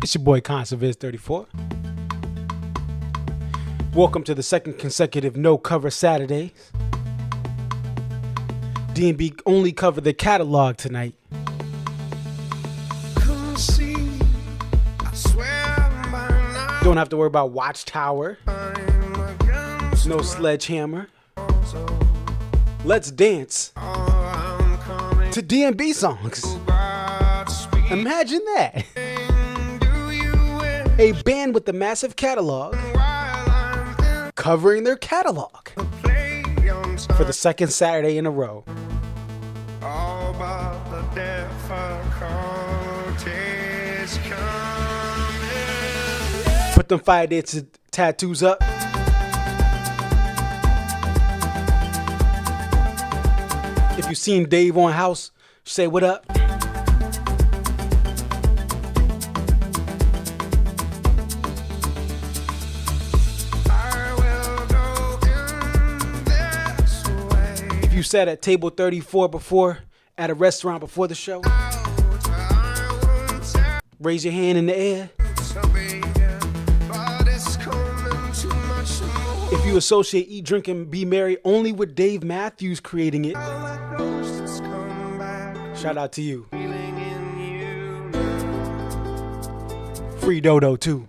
It's your boy Conserviz34. Welcome to the second consecutive No Cover Saturdays. D&B only cover the catalog tonight. Don't have to worry about Watchtower. No Sledgehammer. Let's dance to D&B songs. Imagine that. A band with a massive catalog covering their catalog for the second Saturday in a row. Put them fire dancing tattoos up. If you've seen Dave on House, say what up. If you sat at table 34 before, at a restaurant before the show, raise your hand in the air. If you associate Eat, Drink, and Be Merry only with Dave Matthews creating it, shout out to you. Free Dodo too.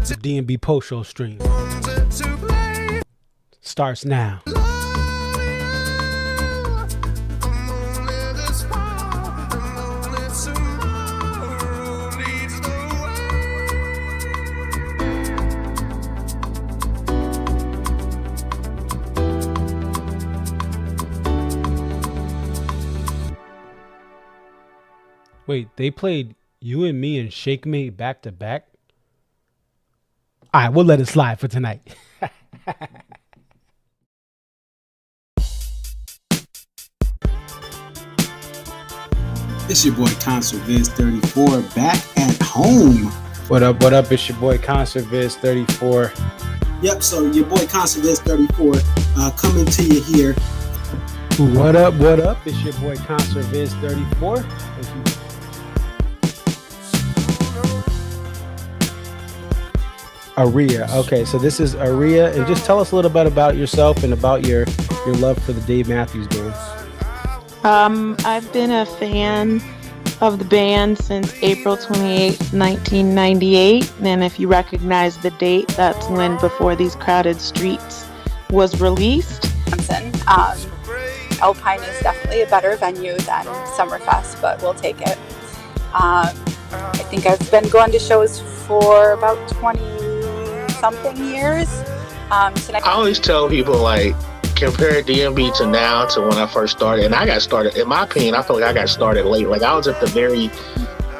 The D&B post show stream starts now. Wait, they played You and Me and Shake Me back to back? All right, we'll let it slide for tonight. It's your boy Conserviz34 back at home. What up, what up? It's your boy Conserviz34. Yep, so your boy Conserviz34 coming to you here. What up, what up? It's your boy Conserviz34. Thank you. Aria. Okay, so this is Aria, and just tell us a little bit about yourself and about your love for the Dave Matthews Band. I've been a fan of the band since April 28, 1998, and if you recognize the date, that's when Before These Crowded Streets was released. Alpine is definitely a better venue than Summerfest, but we'll take it. I think I've been going to shows for about 20-something years. I always tell people, like, compare D&B to now to when I first started. And I got started, in my opinion, I feel like I got started late. Like, I was at the very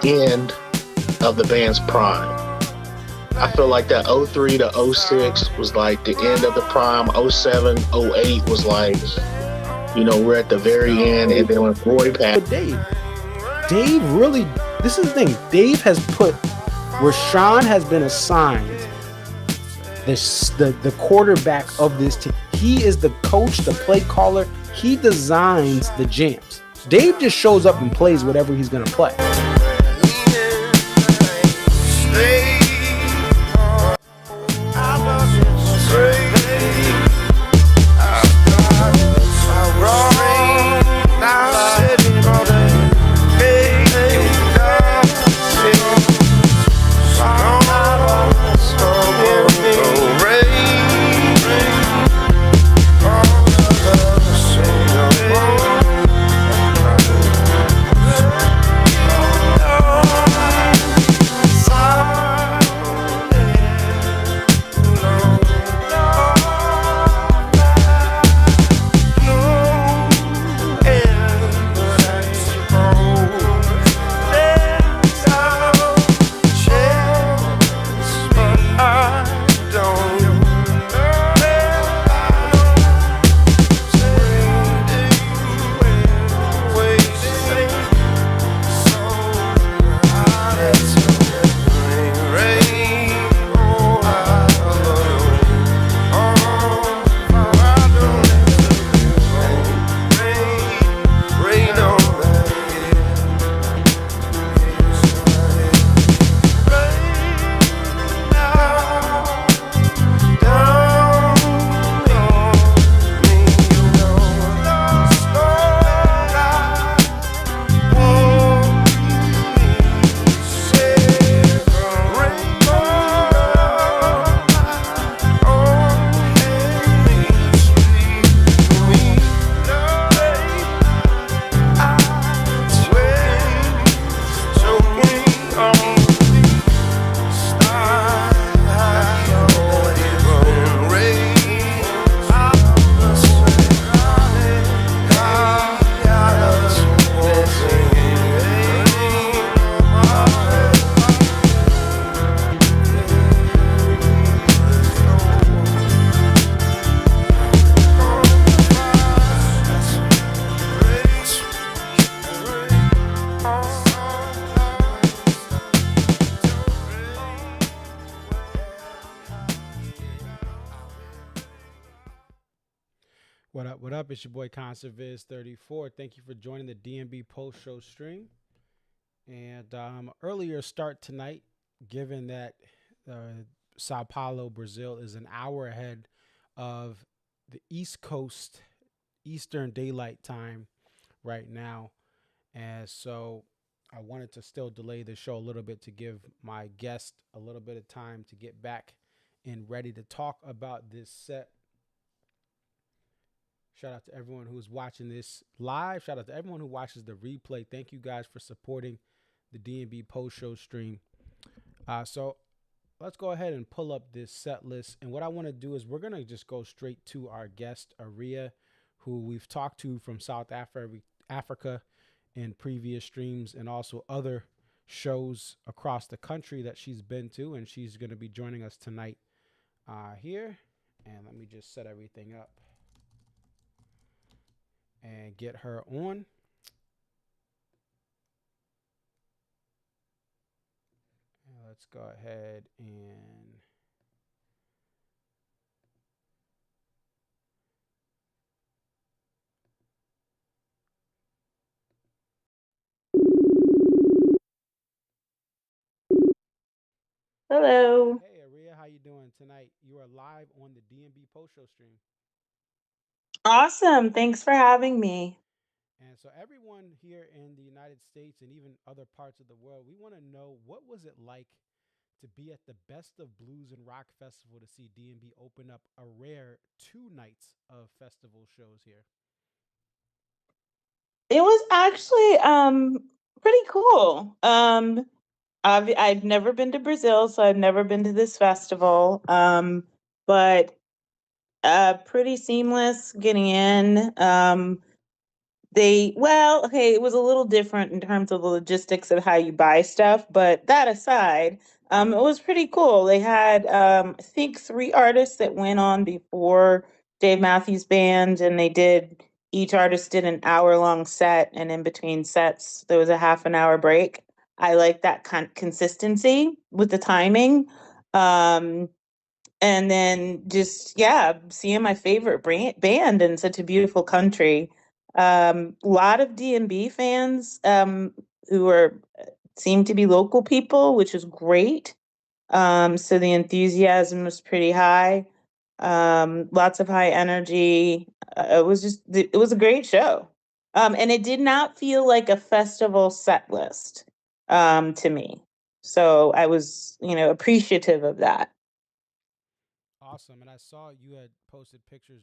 end of the band's prime. I feel like that 03 to 06 was like the end of the prime. 07, 08 was like, you know, we're at the very end. And then when Roy passed. But Dave really, this is the thing. Dave has put, Rashawn has been assigned the quarterback of this team. He is the coach, the play caller. He designs the jams. Dave just shows up and plays whatever he's going to play. What up? What up? It's your boy Conserviz34. Thank you for joining the DMB post show stream. And earlier start tonight, given that Sao Paulo, Brazil is an hour ahead of the East Coast Eastern Daylight Time right now. And so I wanted to still delay the show a little bit to give my guest a little bit of time to get back and ready to talk about this set. Shout out to everyone who's watching this live. Shout out to everyone who watches the replay. Thank you guys for supporting the DNB post show stream. So let's go ahead and pull up this set list. And what I want to do is we're going to just go straight to our guest, Aria, who we've talked to from South Africa in previous streams and also other shows across the country that she's been to. And she's going to be joining us tonight here. And let me just set everything up and get her on. And let's go ahead and Hello. hey Aria, how you doing tonight? You are live on the DMB post show stream. Awesome. Thanks for having me. And so everyone here in the United States and even other parts of the world, we want to know, what was it like to be at the Best of Blues and Rock Festival to see DMB open up a rare 2 nights of festival shows here? It was actually pretty cool. I've never been to Brazil, so I've never been to this festival. But pretty seamless getting in. Okay, it was a little different in terms of the logistics of how you buy stuff, but that aside, it was pretty cool. They had, I think, 3 artists that went on before Dave Matthews Band, and each artist did an hour-long set, and in between sets, there was a half an hour break. I like that consistency with the timing. Um, and then just, yeah, seeing my favorite band in such a beautiful country. A lot of D&B fans who seem to be local people, which is great. So the enthusiasm was pretty high. Lots of high energy. It was a great show. And it did not feel like a festival set list to me. So I was, appreciative of that. Awesome. And I saw you had posted pictures,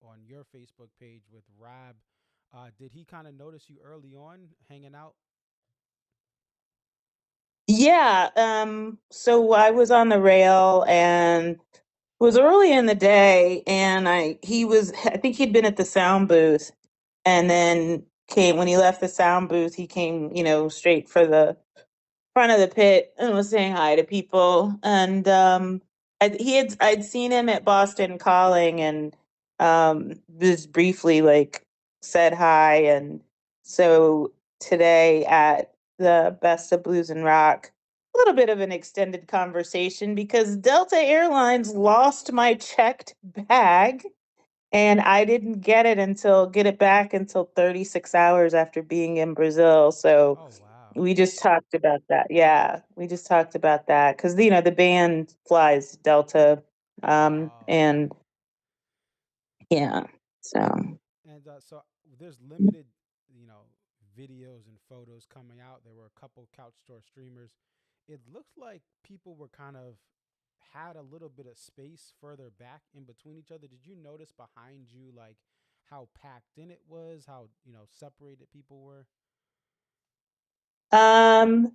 on your Facebook page with Rab. Did he kind of notice you early on hanging out? Yeah, so I was on the rail and it was early in the day, and I think he'd been at the sound booth, and then came when he left the sound booth, he came, straight for the front of the pit and was saying hi to people. And I'd seen him at Boston Calling, and just briefly like said hi. And so today at the Best of Blues and Rock, a little bit of an extended conversation because Delta Airlines lost my checked bag, and I didn't get it back until 36 hours after being in Brazil. So Oh, wow. we just talked about that. Yeah, we just talked about that because the band flies Delta, Oh, okay. and yeah, so And so there's limited, you know, videos and photos coming out. There were a couple couch store streamers. It looks like people were kind of had a little bit of space further back in between each other. Did you notice behind you, like, how packed in it was, how, separated people were? um,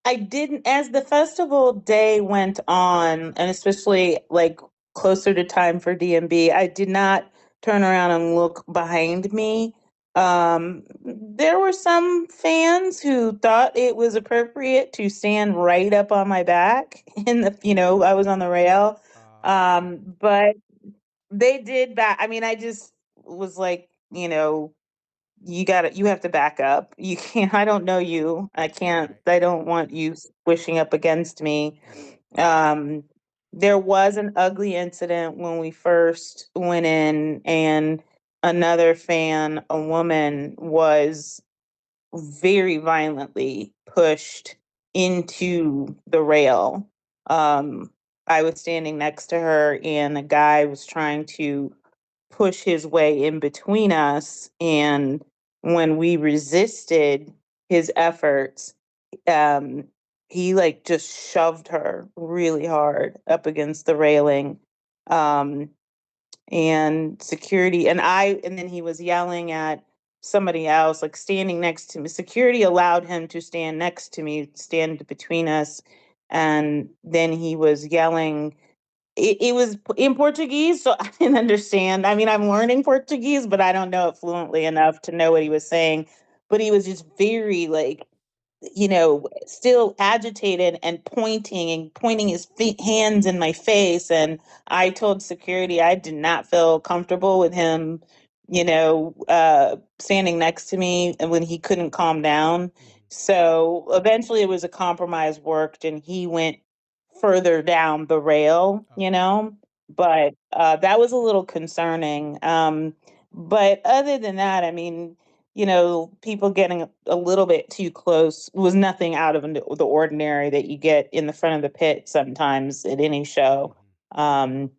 I didn't, as the festival day went on, and especially like closer to time for DMB, I did not turn around and look behind me. There were some fans who thought it was appropriate to stand right up on my back I was on the rail. Okay. But they did back. I mean, I just was like, you have to back up. You can't, I don't know you. Right. I don't want you squishing up against me. Right. Um, there was an ugly incident when we first went in, and another fan, a woman, was very violently pushed into the rail. Um, I was standing next to her, and a guy was trying to push his way in between us. And when we resisted his efforts, um, he like just shoved her really hard up against the railing. Um, and security and then he was yelling at somebody else, like standing next to me. Security allowed him to stand next to me, stand between us, and then he was yelling. It was in Portuguese, so I didn't understand. I mean, I'm learning Portuguese, but I don't know it fluently enough to know what he was saying. But he was just very like, still agitated and pointing his hands in my face. And I told security I did not feel comfortable with him, standing next to me and when he couldn't calm down. Mm-hmm. So eventually it was a compromise worked and he went further down the rail, Okay. but that was a little concerning. But other than that, I mean, people getting a little bit too close was nothing out of the ordinary that you get in the front of the pit sometimes at any show. Mm-hmm. Um,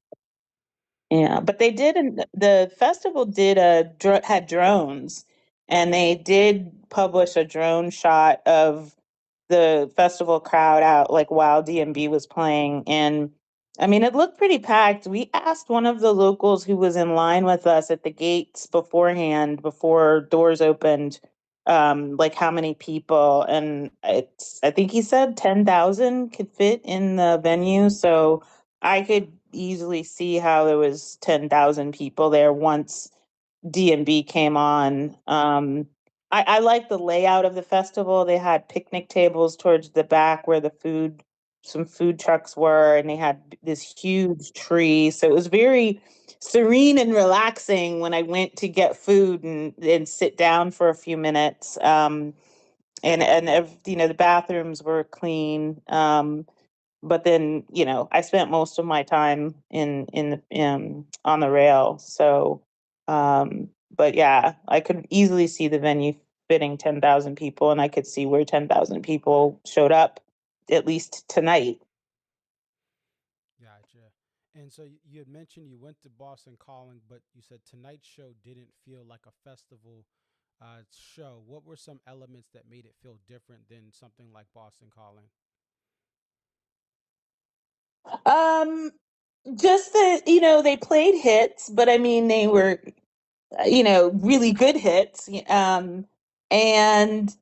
yeah, but the festival did had drones, and they did publish a drone shot of the festival crowd out like while DMB was playing. And I mean, it looked pretty packed. We asked one of the locals who was in line with us at the gates beforehand, before doors opened, like how many people, and I think he said 10,000 could fit in the venue. So I could easily see how there was 10,000 people there once D&B came on. I like the layout of the festival. They had picnic tables towards the back where some food trucks were, and they had this huge tree. So it was very serene and relaxing when I went to get food and sit down for a few minutes. The bathrooms were clean. But then I spent most of my time on the rail. So but yeah, I could easily see the venue fitting 10,000 people, and I could see where 10,000 people showed up at least tonight. Gotcha. And so you had mentioned you went to Boston Calling, but you said tonight's show didn't feel like a festival show. What were some elements that made it feel different than something like Boston Calling? um just that they played hits, but I mean they were really good hits. And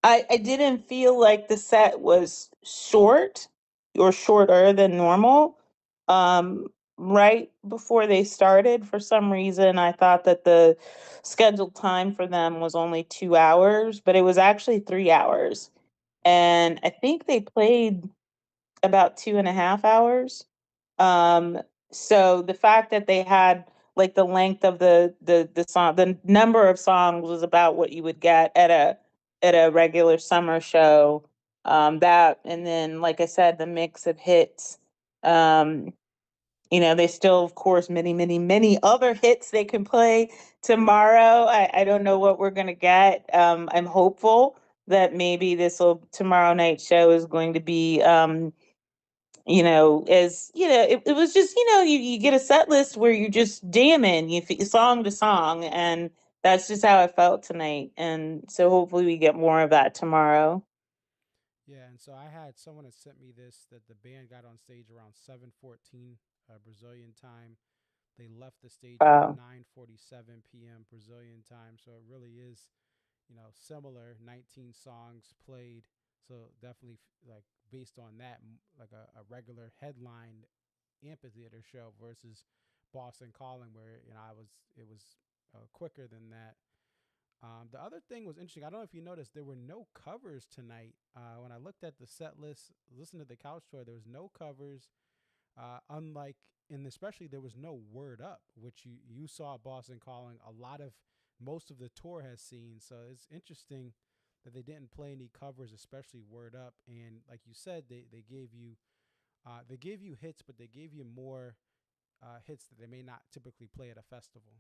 I didn't feel like the set was short or shorter than normal. Right before they started, for some reason, I thought that the scheduled time for them was only 2 hours, but it was actually 3 hours. And I think they played about 2.5 hours. Um, so the fact that they had like the length of the song, the number of songs was about what you would get at a regular summer show. That and then, like I said, the mix of hits. Um, they still, of course, many, many, many other hits they can play tomorrow. I don't know what we're gonna get. I'm hopeful that maybe this will tomorrow night show is going to be as it was just, you get a set list where you're just jamming song to song, and that's just how I felt tonight. And so hopefully we get more of that tomorrow. Yeah, and so I had someone that sent me this that the band got on stage around 7:14 Brazilian time. They left the stage around Wow. 9:47 p.m. Brazilian time. So it really is, similar. 19 songs played. So definitely like based on that, like a regular headline amphitheater show versus Boston Calling, where it was quicker than that. The other thing was interesting. I don't know if you noticed, there were no covers tonight. When I looked at the set list, listened to the couch tour, there was no covers. Unlike, and especially there was no Word Up, which you saw Boston Calling. Most of the tour has seen. So it's interesting that they didn't play any covers, especially Word Up. And like you said, they gave you They gave you hits, but they gave you more hits that they may not typically play at a festival.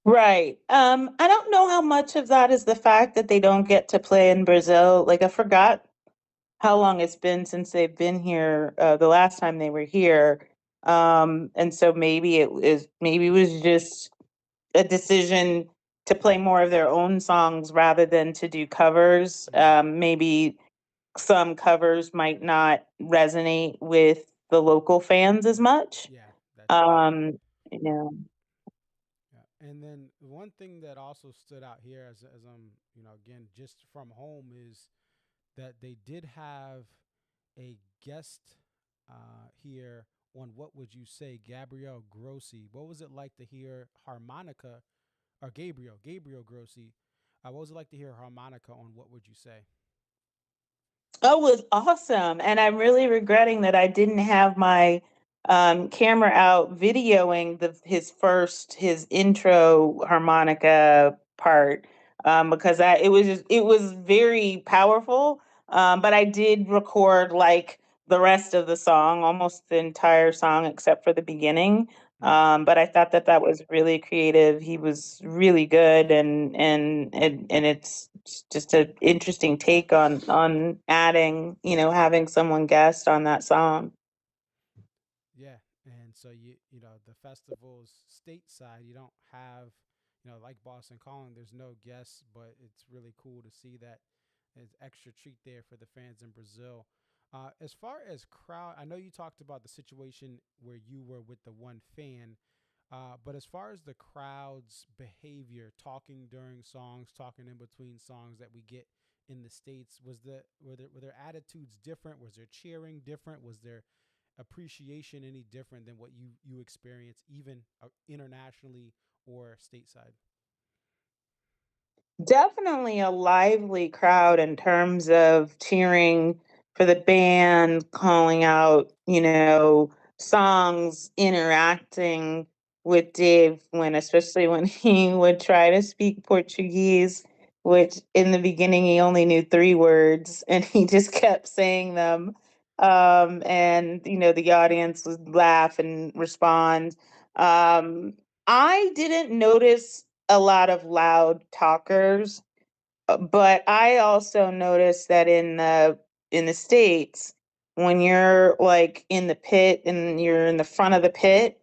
Right. I don't know how much of that is the fact that they don't get to play in Brazil. Like, I forgot how long it's been since they've been here, the last time they were here. And so maybe it was just a decision to play more of their own songs rather than to do covers. Yeah, Maybe some covers might not resonate with the local fans as much. yeah, that's true. Um, yeah. Yeah. And then one thing that also stood out here, as I'm, again, just from home, is that they did have a guest here on What Would You Say, Gabrielle Grossi. What was it like to hear harmonica, or Gabriel Grossi? What was it like to hear harmonica on What Would You Say? Oh, it was awesome. And I'm really regretting that I didn't have my camera out videoing his intro harmonica part, because it was very powerful. But I did record like the rest of the song, almost the entire song except for the beginning. Mm. But I thought that that was really creative. He was really good, and it's just an interesting take on adding, having someone guest on that song. Yeah, and so the festivals stateside, you don't have, like Boston Calling, there's no guests, but it's really cool to see that as extra treat there for the fans in Brazil. As far as crowd, I know you talked about the situation where you were with the one fan, but as far as the crowd's behavior, talking during songs, talking in between songs that we get in the states, were their attitudes different? Was there cheering different? Was there appreciation any different than what you experience even internationally or stateside? Definitely a lively crowd in terms of cheering for the band, calling out, songs, interacting with Dave especially when he would try to speak Portuguese, which in the beginning he only knew three words and he just kept saying them. And, the audience would laugh and respond. Um, I didn't notice a lot of loud talkers, but I also noticed that in the States, when you're like in the pit and you're in the front of the pit,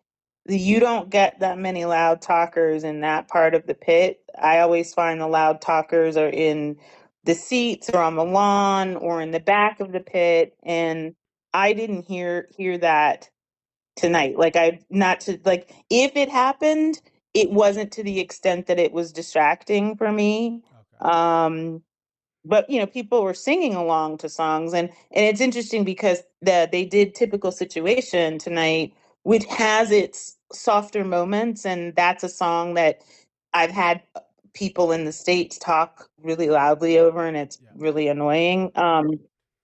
you don't get that many loud talkers in that part of the pit. I always find the loud talkers are in the seats or on the lawn or in the back of the pit, and I didn't hear that tonight. Like, I not to like if it happened, it wasn't to the extent that it was distracting for me. Okay. Um but people were singing along to songs, and it's interesting because they did Typical Situation tonight, which has its softer moments, and that's a song that I've had people in the States talk really loudly over, and it's Yeah. really annoying.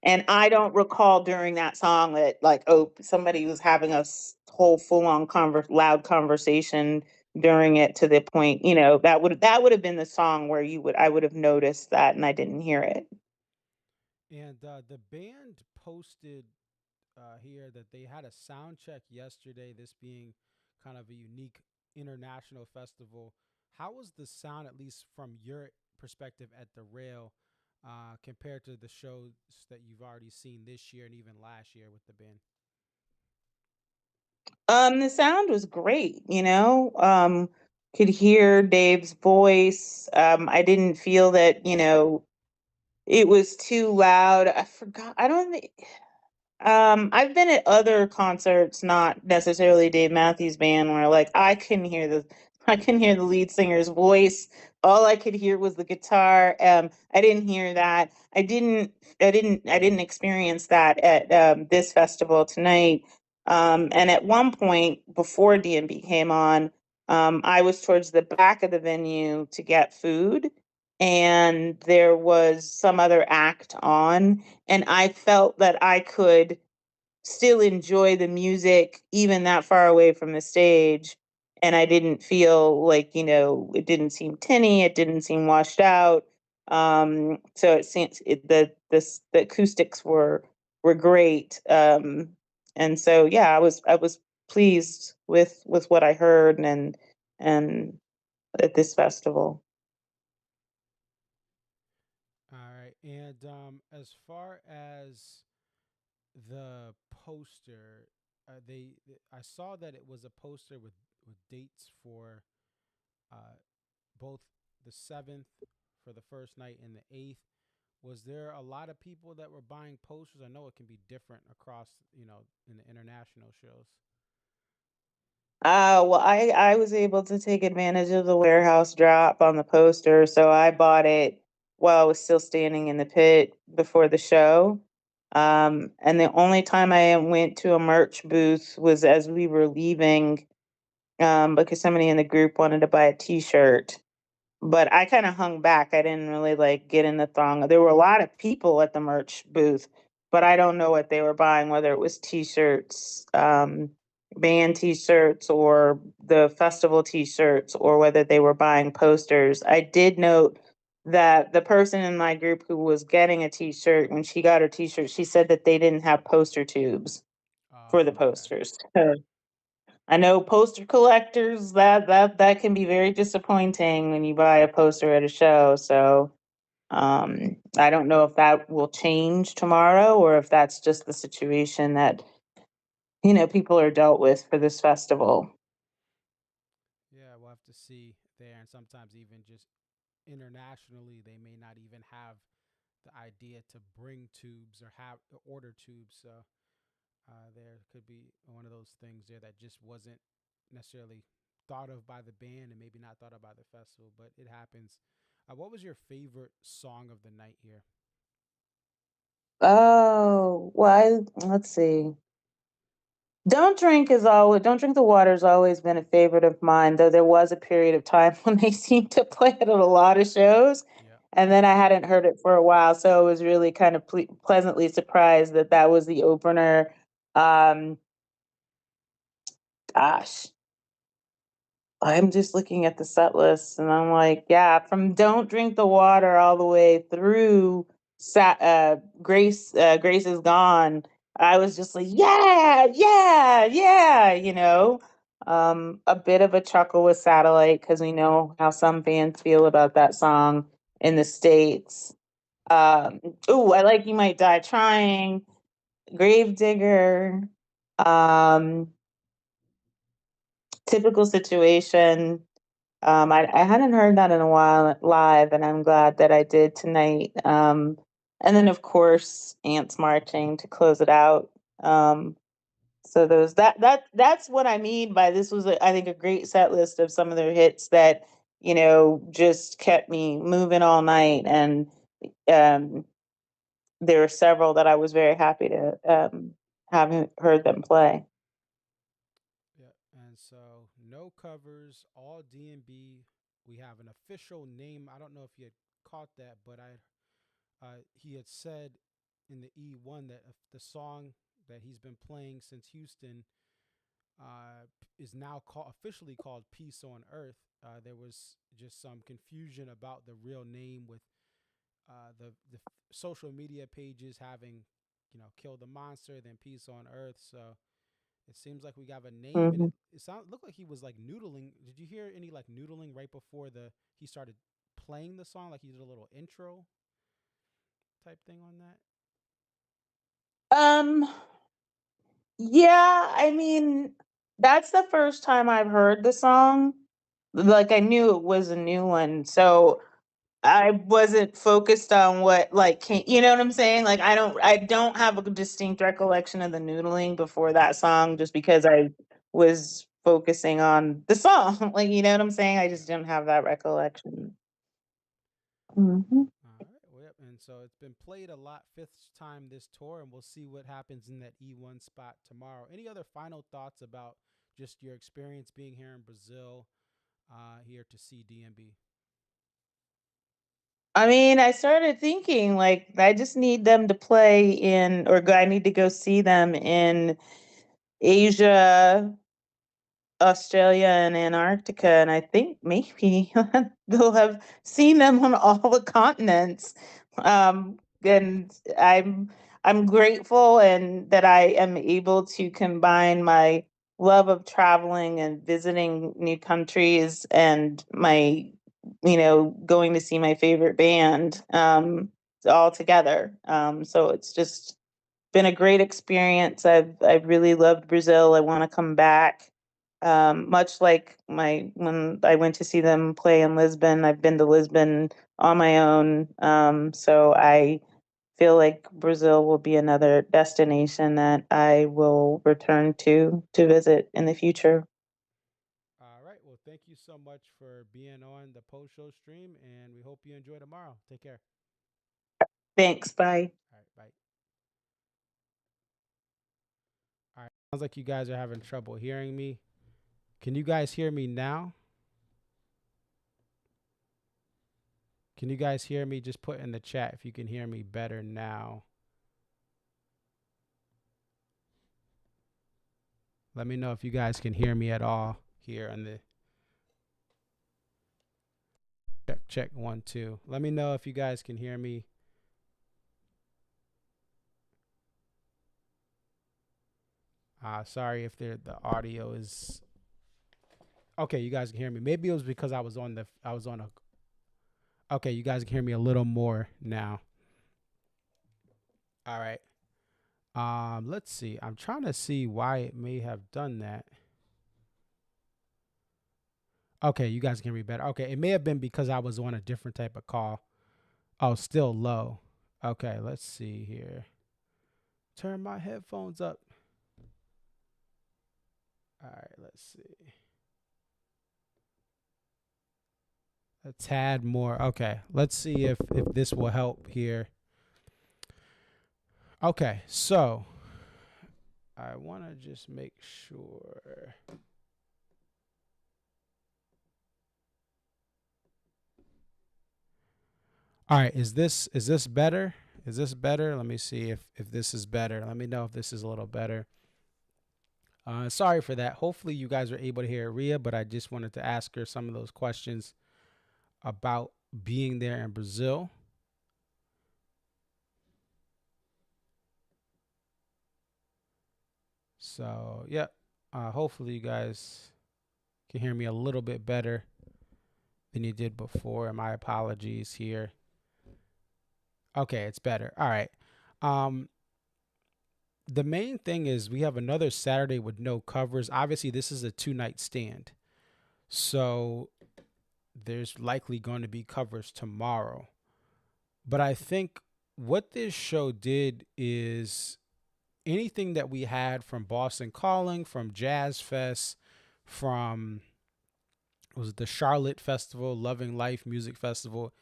And I don't recall during that song that, like, oh, somebody was having a whole full on loud conversation during it, to the point, that would have been the song where I would have noticed that and I didn't hear it. And the band posted here that they had a sound check yesterday, this being kind of a unique international festival. How was the sound, at least from your perspective, at the Rail, compared to the shows that you've already seen this year and even last year with the band? The sound was great, could hear Dave's voice. I didn't feel that, it was too loud. I forgot. I don't think I've been at other concerts, not necessarily Dave Matthews Band, where like I can hear the lead singer's voice. All I could hear was the guitar. I didn't hear that. I didn't experience that at this festival tonight. And at one point before DMB came on, I was towards the back of the venue to get food, and there was some other act on, and I felt that I could still enjoy the music even that far away from the stage. And I didn't feel like, it didn't seem tinny, it didn't seem washed out. So it seems the acoustics were were great. And so yeah, I was pleased with what I heard and at this festival. All right. And as far as the poster, I saw that it was a poster with dates for uh, both the 7th for the first night and the 8th. Was there a lot of people that were buying posters? I know it can be different across, in the international shows. Well, I was able to take advantage of the warehouse drop on the poster, so I bought it while I was still standing in the pit before the show. And the only time I went to a merch booth was as we were leaving, because somebody in the group wanted to buy a T-shirt. But I kind of hung back. I didn't really like get in the throng. There were a lot of people at the merch booth, but I don't know what they were buying, whether it was t-shirts, band t-shirts or the festival t-shirts, or whether they were buying posters. I did note that the person in my group who was getting a t-shirt, when she got her t-shirt, she said that they didn't have poster tubes for the Oh, okay. posters. I know poster collectors, that can be very disappointing when you buy a poster at a show. So I don't know if that will change tomorrow or if that's just the situation that people are dealt with for this festival. Yeah, we'll have to see there. And sometimes even just internationally, they may not even have the idea to bring tubes or have order tubes. So there could be one of those things there that just wasn't necessarily thought of by the band and maybe not thought of by the festival, but it happens. What was your favorite song of the night here? Oh, well, let's see. Don't Drink the Water has always been a favorite of mine, though there was a period of time when they seemed to play it at a lot of shows. Yeah. And then I hadn't heard it for a while, so I was really kind of pleasantly surprised that that was the opener. Um, Gosh, I'm just looking at the set list and I'm like, yeah, from Don't Drink the Water all the way through Grace is Gone. I was just like, yeah, yeah, yeah. A bit of a chuckle with Satellite because we know how some fans feel about that song in the States. Um, I like You Might Die Trying, Gravedigger, um, Typical Situation. I hadn't heard that in a while live, and I'm glad that I did tonight. And then, of course, Ants Marching to close it out. So that's what I mean by this was, I think, a great set list of some of their hits that just kept me moving all night. And um, there were several that I was very happy to have heard them play. Yeah. And so no covers, all D&B. We have an official name. I don't know if you had caught that, but he had said in the E1 that the song that he's been playing since Houston is now officially called Peace on Earth. There was just some confusion about the real name with the social media pages having, Kill the Monster, then Peace on Earth. So it seems like we got a name, and Hmm. it looked like he was like noodling. Did you hear any like noodling right before the he started playing the song? Like he did a little intro type thing on that. Um, Yeah, I mean, that's the first time I've heard the song. Like I knew it was a new one, so I wasn't focused on what like you know what I'm saying? Like I don't have a distinct recollection of the noodling before that song just because I was focusing on the song. Like you know what I'm saying? I just didn't have that recollection. Hmm. All right. Well, yep. And so it's been played a lot, fifth time this tour, and we'll see what happens in that E1 spot tomorrow. Any other final thoughts about just your experience being here in Brazil, here to see DMB? I mean, I started thinking like I just need them to play I need to go see them in Asia, Australia, and Antarctica, and I think maybe they'll have seen them on all the continents. And I'm grateful and that I am able to combine my love of traveling and visiting new countries and my, going to see my favorite band, all together. So it's just been a great experience. I've really loved Brazil. I want to come back. Much like when I went to see them play in Lisbon, I've been to Lisbon on my own. So I feel like Brazil will be another destination that I will return to visit in the future. All right. Well, thank you so much for being on the post show stream, and we hope you enjoy tomorrow. Take care. Thanks. Bye. All right. Bye. All right. Sounds like you guys are having trouble hearing me. Can you guys hear me now? Can you guys hear me? Just put in the chat if you can hear me better now. Let me know if you guys can hear me at all here on the check 1 2. Let me know if you guys can hear me. Sorry if the audio is okay. You guys can hear me. Maybe it was because I was on a. Okay, you guys can hear me a little more now. All right. Let's see. I'm trying to see why it may have done that. Okay, you guys can hear me better. Okay, it may have been because I was on a different type of call. Oh, still low. Okay, let's see here. Turn my headphones up. All right, let's see. A tad more. Okay, let's see if this will help here. Okay, so I want to just make sure. All right, is this better? Is this better? Let me see if this is better. Let me know if this is a little better. Sorry for that. Hopefully you guys are able to hear Rhea, but I just wanted to ask her some of those questions about being there in Brazil. So, yeah, hopefully you guys can hear me a little bit better than you did before. And my apologies here. Okay, it's better. All right. The main thing is we have another Saturday with no covers. Obviously, this is a 2-night stand. So there's likely going to be covers tomorrow. But I think what this show did is anything that we had from Boston Calling, from Jazz Fest, from was it the Charlotte Festival, Loving Life Music Festival,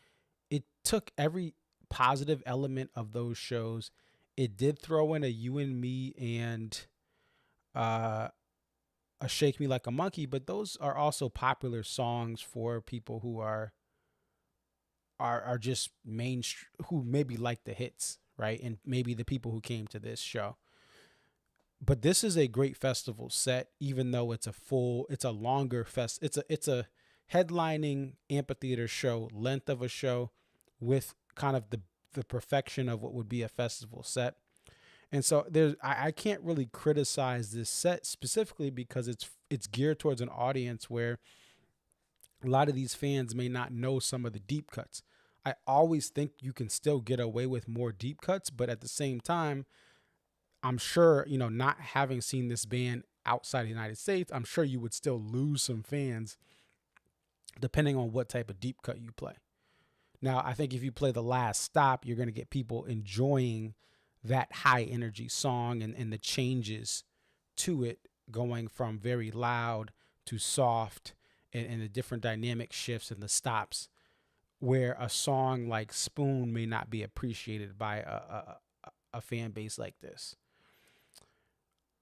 it took every positive element of those shows. It did throw in a You and Me and a Shake Me Like a Monkey, but those are also popular songs for people who are just who maybe like the hits, right? And maybe the people who came to this show. But this is a great festival set, even though it's a longer fest. It's a headlining amphitheater show, length of a show, with kind of the perfection of what would be a festival set. And so I can't really criticize this set specifically because it's geared towards an audience where a lot of these fans may not know some of the deep cuts. I always think you can still get away with more deep cuts, but at the same time, I'm sure, not having seen this band outside the United States, I'm sure you would still lose some fans depending on what type of deep cut you play. Now, I think if you play The Last Stop, you're going to get people enjoying that high energy song and the changes to it, going from very loud to soft and the different dynamic shifts and the stops, where a song like Spoon may not be appreciated by a fan base like this.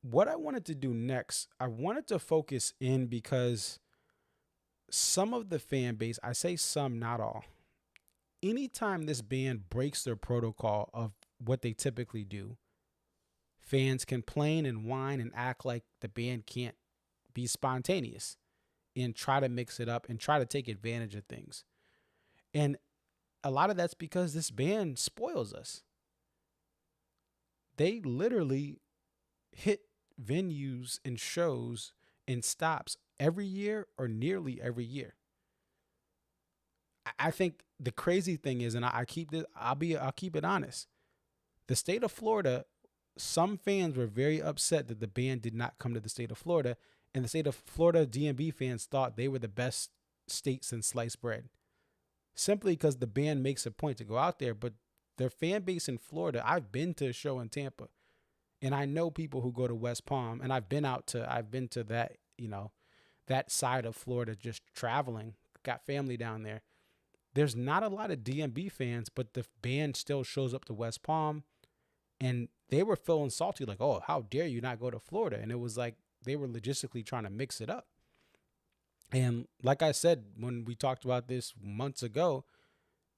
What I wanted to do next, I wanted to focus in because some of the fan base, I say some, not all, anytime this band breaks their protocol of what they typically do, fans complain and whine and act like the band can't be spontaneous and try to mix it up and try to take advantage of things. And a lot of that's because this band spoils us. they literally hit venues and shows and stops every year or nearly every year. I think the crazy thing is, and I keep this, I'll keep it honest. The state of Florida, some fans were very upset that the band did not come to the state of Florida, and the state of Florida DMB fans thought they were the best state since sliced bread, simply because the band makes a point to go out there. But their fan base in Florida, I've been to a show in Tampa, and I know people who go to West Palm, and I've been to that, that side of Florida, just traveling, got family down there. There's not a lot of DMB fans, but the band still shows up to West Palm, and they were feeling salty, like, oh, how dare you not go to Florida? And it was like they were logistically trying to mix it up. And like I said, when we talked about this months ago,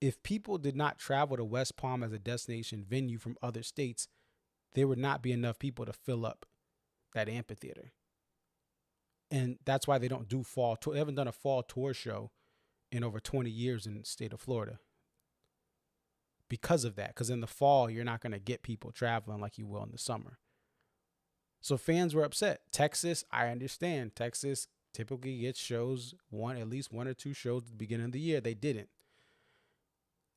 if people did not travel to West Palm as a destination venue from other states, there would not be enough people to fill up that amphitheater. And that's why they don't do fall tour. They haven't done a fall tour show in over 20 years in the state of Florida. Because of that, because in the fall, you're not going to get people traveling like you will in the summer. So fans were upset. Texas, I understand. Texas typically gets shows, at least one or two shows at the beginning of the year. They didn't.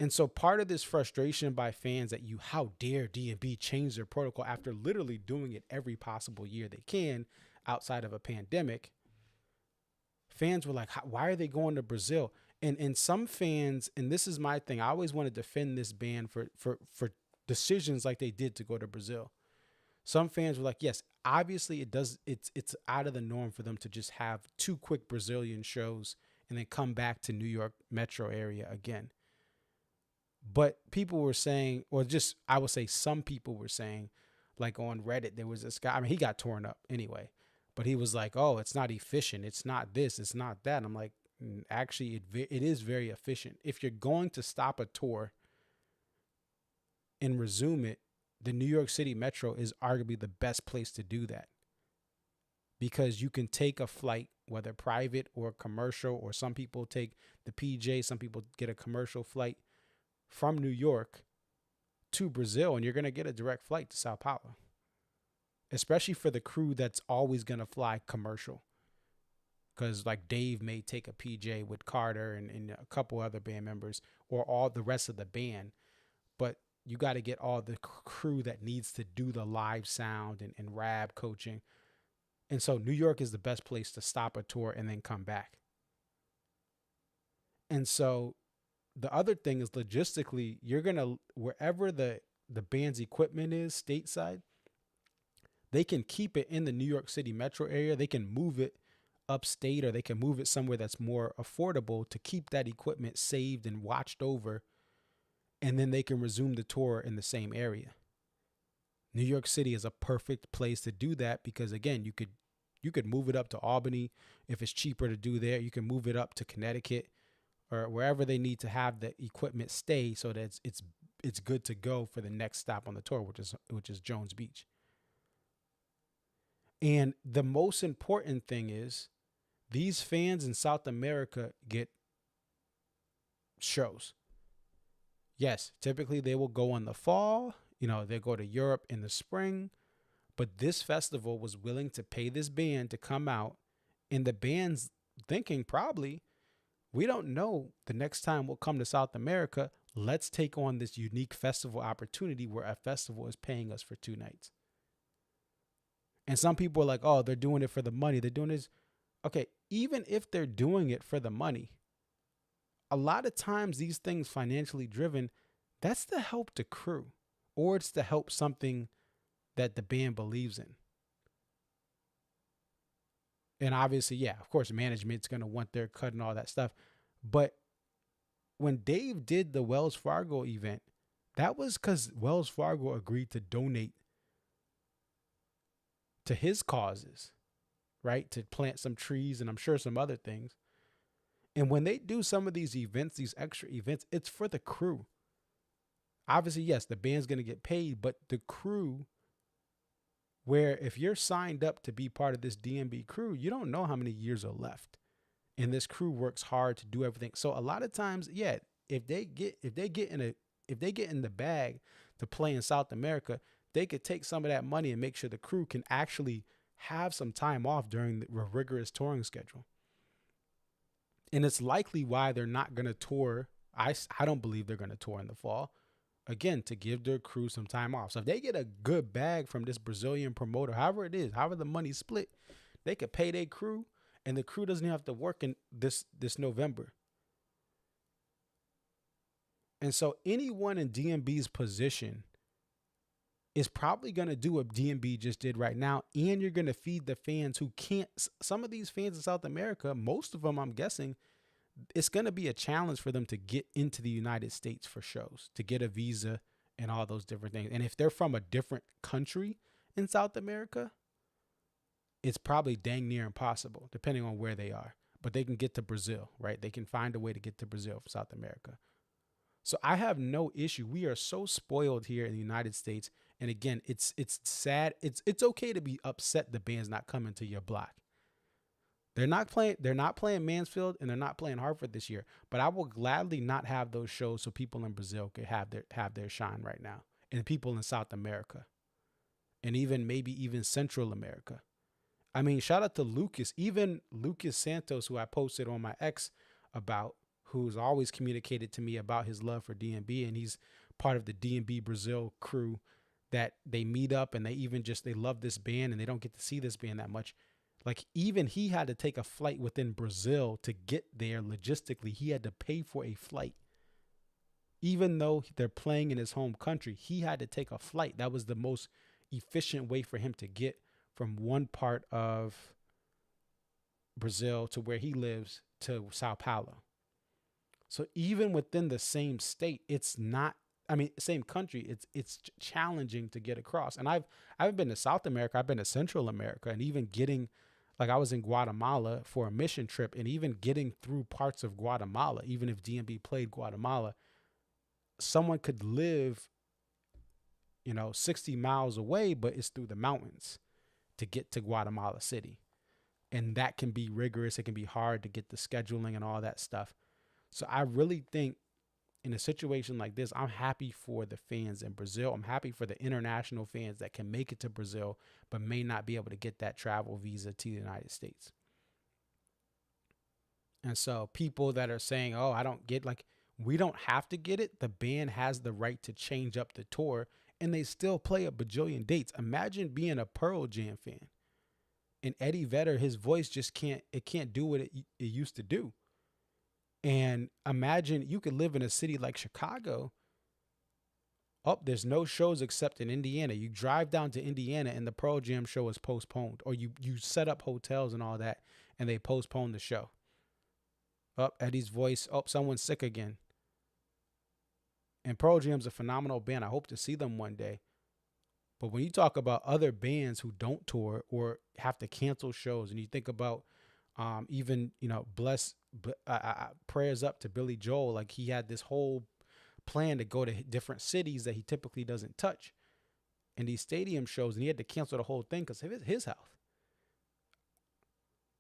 And so part of this frustration by fans that how dare DMB change their protocol after literally doing it every possible year they can outside of a pandemic. Fans were like, why are they going to Brazil? And some fans, and this is my thing, I always want to defend this band for decisions like they did to go to Brazil. Some fans were like, yes, obviously it's out of the norm for them to just have 2 quick Brazilian shows and then come back to New York metro area again. But people were saying, or just, I would say some people were saying, like on Reddit, there was this guy, I mean, he got torn up anyway, but he was like, oh, it's not efficient. It's not this, it's not that. And I'm like, actually, it is very efficient. If you're going to stop a tour and resume it, the New York City Metro is arguably the best place to do that, because you can take a flight, whether private or commercial, or some people take the PJ, some people get a commercial flight from New York to Brazil, and you're going to get a direct flight to Sao Paulo, especially for the crew that's always going to fly commercial. Because like Dave may take a PJ with Carter and a couple other band members, or all the rest of the band. But you got to get all the crew that needs to do the live sound and rab coaching. And so New York is the best place to stop a tour and then come back. And so the other thing is, logistically, you're going to, wherever the band's equipment is stateside, they can keep it in the New York City metro area. They can move it upstate, or they can move it somewhere that's more affordable to keep that equipment saved and watched over, and then they can resume the tour in the same area. New York City is a perfect place to do that, because again, you could move it up to Albany if it's cheaper to do there. You can move it up to Connecticut or wherever they need to have the equipment stay, so that it's good to go for the next stop on the tour, which is Jones Beach. And the most important thing is, these fans in South America get shows. Yes, typically they will go in the fall, they go to Europe in the spring, but this festival was willing to pay this band to come out, and the band's thinking probably, we don't know the next time we'll come to South America. Let's take on this unique festival opportunity where a festival is paying us for 2 nights. And some people are like, oh, they're doing it for the money. They're doing this. Okay, even if they're doing it for the money, a lot of times these things financially driven, that's to help the crew, or it's to help something that the band believes in. And obviously, yeah, of course, management's going to want their cut and all that stuff. But when Dave did the Wells Fargo event, that was because Wells Fargo agreed to donate to his causes, right? To plant some trees and I'm sure some other things. And when they do some of these events, these extra events, it's for the crew. Obviously, yes, the band's going to get paid, but the crew, where if you're signed up to be part of this DMB crew, you don't know how many years are left. And this crew works hard to do everything. So a lot of times, yeah, if they get in the bag to play in South America, they could take some of that money and make sure the crew can actually have some time off during the rigorous touring schedule. And it's likely why they're not going to tour. I don't believe they're going to tour in the fall. Again, to give their crew some time off. So if they get a good bag from this Brazilian promoter, however it is, however the money's split, they could pay their crew, and the crew doesn't have to work in this November. And so anyone in DMB's position is probably going to do what DMB just did right now. And you're going to feed the fans who can't. Some of these fans in South America, most of them, I'm guessing, it's going to be a challenge for them to get into the United States for shows, to get a visa and all those different things. And if they're from a different country in South America, it's probably dang near impossible, depending on where they are. But they can get to Brazil, right? They can find a way to get to Brazil from South America. So I have no issue. We are so spoiled here in the United States. And again, it's sad. It's okay to be upset the band's not coming to your block. They're not playing Mansfield, and they're not playing Hartford this year. But I will gladly not have those shows so people in Brazil could have their shine right now. And people in South America. And maybe even Central America. I mean, shout out to Lucas, even Lucas Santos, who I posted on my X about, who's always communicated to me about his love for DMB, and he's part of the DMB Brazil crew that they meet up, and they love this band, and they don't get to see this band that much. Like, even he had to take a flight within Brazil to get there logistically. He had to pay for a flight. Even though they're playing in his home country, he had to take a flight. That was the most efficient way for him to get from one part of Brazil to where he lives to Sao Paulo. So even within the same state, same country, it's challenging to get across. And I haven't been to South America. I've been to Central America, and even getting, like, I was in Guatemala for a mission trip, and even getting through parts of Guatemala, even if DMB played Guatemala, someone could live, 60 miles away, but it's through the mountains to get to Guatemala City. And that can be rigorous. It can be hard to get the scheduling and all that stuff. So I really think in a situation like this, I'm happy for the fans in Brazil. I'm happy for the international fans that can make it to Brazil, but may not be able to get that travel visa to the United States. And so people that are saying, oh, I don't get, like, we don't have to get it. The band has the right to change up the tour, and they still play a bajillion dates. Imagine being a Pearl Jam fan, and Eddie Vedder, his voice just can't do what it used to do. And imagine you could live in a city like Chicago. Oh, there's no shows except in Indiana. You drive down to Indiana and the Pearl Jam show is postponed, or you set up hotels and all that, and they postpone the show. Oh, Eddie's voice. Oh, someone's sick again. And Pearl Jam's a phenomenal band. I hope to see them one day. But when you talk about other bands who don't tour or have to cancel shows, and you think about even, prayers up to Billy Joel, like, he had this whole plan to go to different cities that he typically doesn't touch, and these stadium shows, and he had to cancel the whole thing because of his health.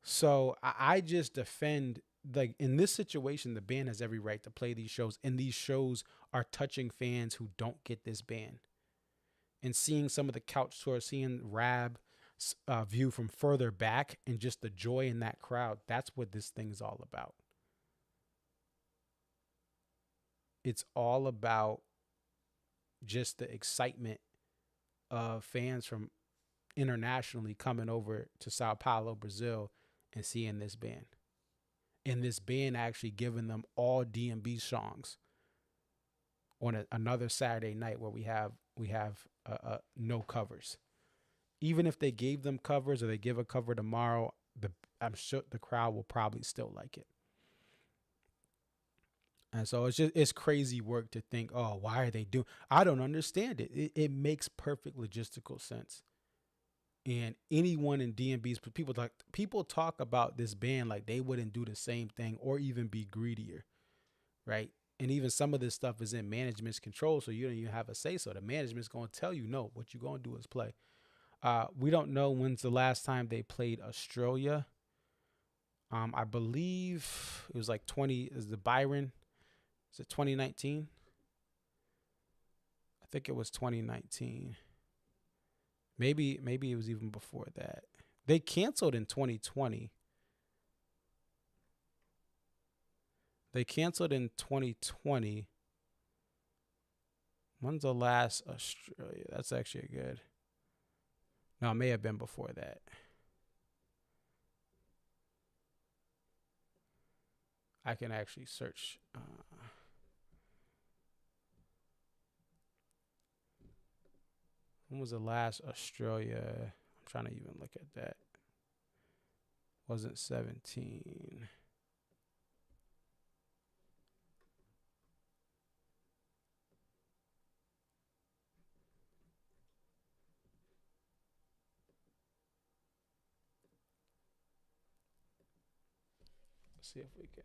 So I just defend, like, in this situation, the band has every right to play these shows, and these shows are touching fans who don't get this band. And seeing some of the couch tours, seeing Rab view from further back, and just the joy in that crowd, that's what this thing is all about. It's all about just the excitement of fans from internationally coming over to Sao Paulo, Brazil, and seeing this band. And this band actually giving them all DMB songs on another Saturday night where we have no covers. Even if they gave them covers, or they give a cover tomorrow, I'm sure the crowd will probably still like it. And so it's crazy work to think, oh, why are they doing? I don't understand it. It makes perfect logistical sense. And anyone in DMB's, people talk about this band like they wouldn't do the same thing or even be greedier, right? And even some of this stuff is in management's control, so you don't even have a say. So the management's going to tell you, no, what you're going to do is play. We don't know when's the last time they played Australia. I believe it was like is the Byron. Is it 2019? I think it was 2019. Maybe it was even before that. They canceled in 2020. They canceled in 2020. When's the last Australia? That's actually good. No, it may have been before that. I can actually search. When was the last Australia? I'm trying to even look at that. Wasn't 17. Let's see if we can.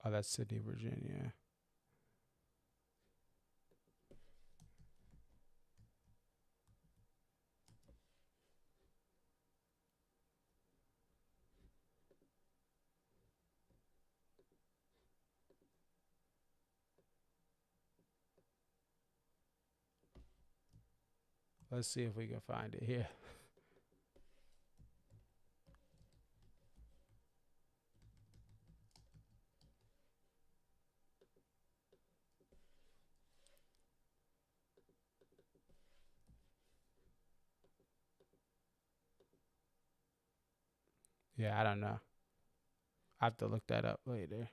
Oh, that's Sydney, Virginia. Let's see if we can find it here. Yeah, I don't know. I have to look that up later.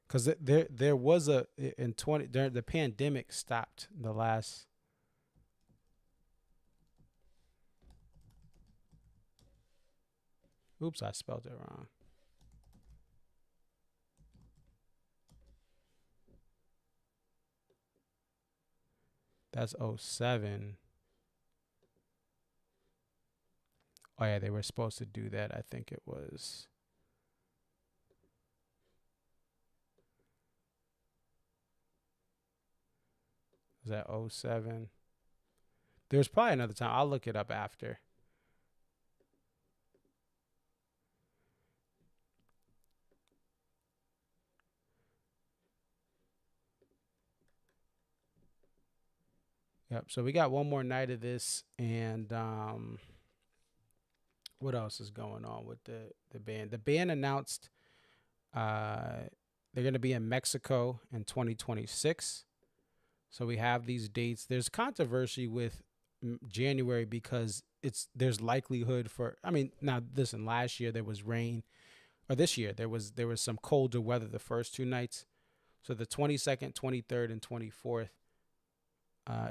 Because there was a in 20 during the pandemic stopped the last. Oops, I spelled it wrong. That's 07. Oh yeah, they were supposed to do that. I think it was. Was that 07? There's probably another time. I'll look it up after. Yep. So we got one more night of this, and what else is going on with the band? The band announced they're going to be in Mexico in 2026. So we have these dates. There's controversy with January because there's likelihood for. I mean, now listen. Last year there was rain, or this year there was some colder weather the first two nights. So the 22nd, 23rd, and 24th.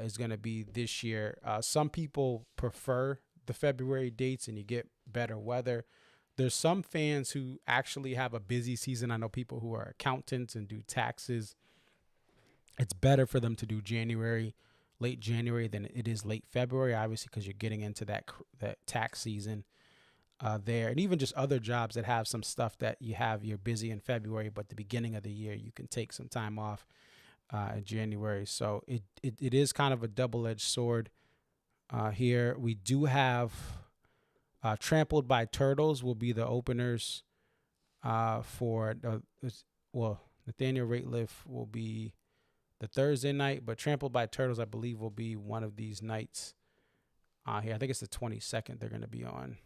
Is going to be this year. Some people prefer the February dates and you get better weather. There's some fans who actually have a busy season. I know people who are accountants and do taxes. It's better for them to do late January than it is late February, obviously, because you're getting into that tax season there. And even just other jobs that have some stuff that you're busy in February, but the beginning of the year, you can take some time off. January. So it is kind of a double-edged sword here. We do have Trampled by Turtles will be the openers for Nathaniel Rateliff will be the Thursday night, but Trampled by Turtles I believe will be one of these nights here. I think it's the 22nd they're going to be on.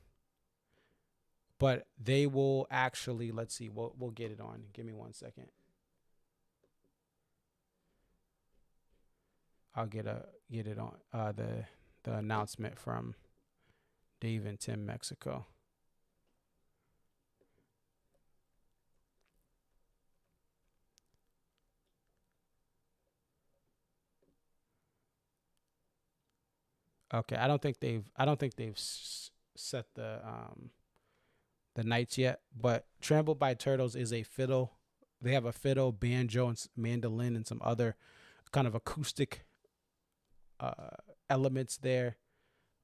But they will actually, let's see, we'll get it on. Give me 1 second. I'll get it on the announcement from Dave and Tim Mexico. Okay, I don't think they've set the nights yet, but Trampled by Turtles is a fiddle. They have a fiddle, banjo, and mandolin, and some other kind of acoustic elements there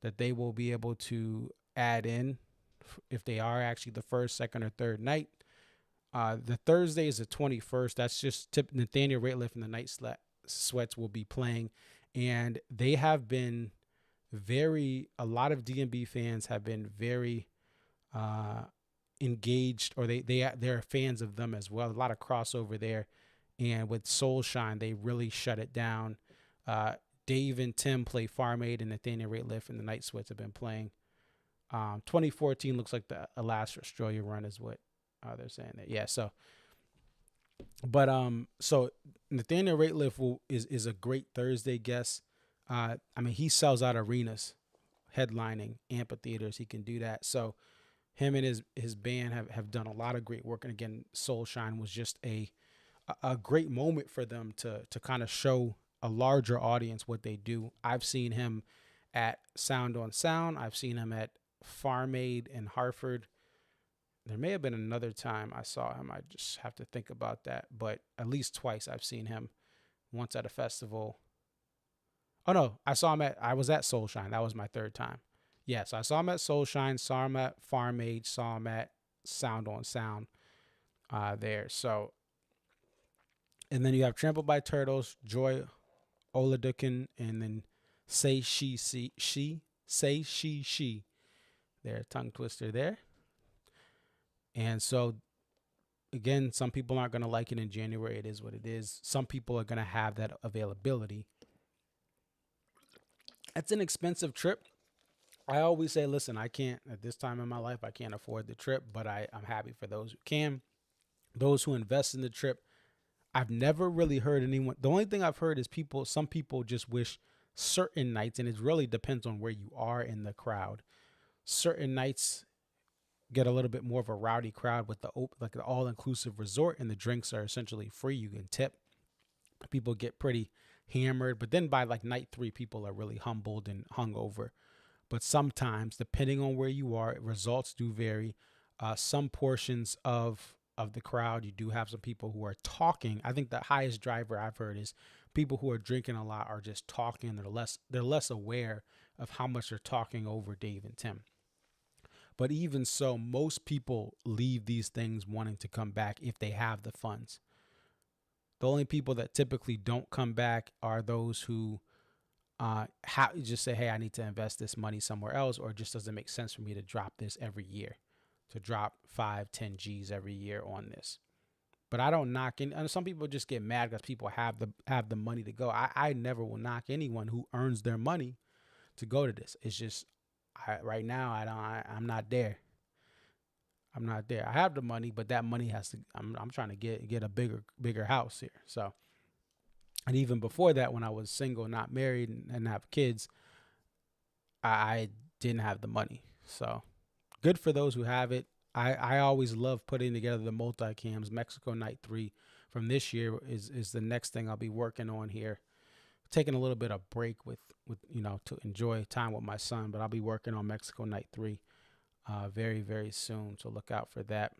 that they will be able to add in if they are actually the first, second, or third night. The Thursday is the 21st. That's just Nathaniel Rateliff and the Night Sweats will be playing, and they have been a lot of D&B fans have been very uh, engaged, or they're fans of them as well. A lot of crossover there, and with Soul Shine, they really shut it down. Dave and Tim play Farm Aid, and Nathaniel Rateliff and the Night Sweats have been playing. 2014 looks like the last Australia run is what they're saying there. Yeah, so so Nathaniel Rateliff is a great Thursday guest. I mean, he sells out arenas, headlining amphitheaters. He can do that. So him and his band have done a lot of great work. And again, Soul Shine was just a great moment for them to kind of show a larger audience what they do. I've seen him at Sound on Sound. I've seen him at Farm Aid in Hartford. There may have been another time I saw him. I just have to think about that. But at least twice I've seen him. Once at a festival. Oh no, I was at Soul Shine. That was my third time. Yeah, so I saw him at Soul Shine, saw him at Farm Aid, saw him at Sound on Sound there. So, and then you have Trampled by Turtles, Joy Oladukin, and then Say She. There, tongue twister there. And so, again, some people aren't going to like it in January. It is what it is. Some people are going to have that availability. It's an expensive trip. I always say, listen, I can't, at this time in my life, I can't afford the trip, but I'm happy for those who can. Those who invest in the trip. I've never really heard anyone. The only thing I've heard is some people just wish certain nights, and it really depends on where you are in the crowd. Certain nights get a little bit more of a rowdy crowd with the all-inclusive resort, and the drinks are essentially free. You can tip. People get pretty hammered, but then by like night 3, people are really humbled and hungover. But sometimes, depending on where you are, results do vary. Some portions of the crowd, you do have some people who are talking. I think the highest driver I've heard is people who are drinking a lot are just talking. They're less aware of how much they're talking over Dave and Tim. But even so, most people leave these things wanting to come back if they have the funds. The only people that typically don't come back are those who just say, hey, I need to invest this money somewhere else, or it just doesn't make sense for me to drop this every year, to drop 5-10 G's every year on this. But I don't knock in. And some people just get mad because people have the money to go. I never will knock anyone who earns their money to go to this. It's just right now I'm not there. I'm not there. I have the money, but that money has to. I'm trying to get a bigger house here. So, and even before that, when I was single, not married, and have kids, I didn't have the money. So, good for those who have it. I always love putting together the multi-cams. Mexico Night 3 from this year is the next thing I'll be working on here. Taking a little bit of break with to enjoy time with my son, but I'll be working on Mexico Night 3 very, very soon. So look out for that.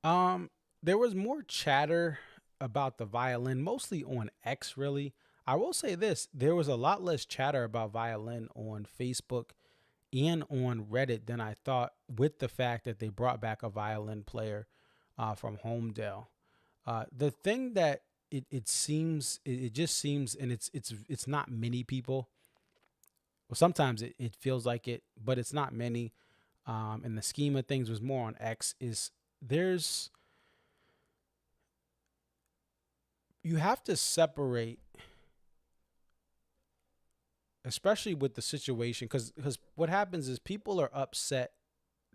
There was more chatter about the violin, mostly on X, really. I will say this, there was a lot less chatter about violin on Facebook and on Reddit than I thought, with the fact that they brought back a violin player from Homedale. The thing that it just seems, and it's not many people. Well, sometimes it feels like it, but it's not many. And the scheme of things was more on X you have to separate, especially with the situation, because what happens is people are upset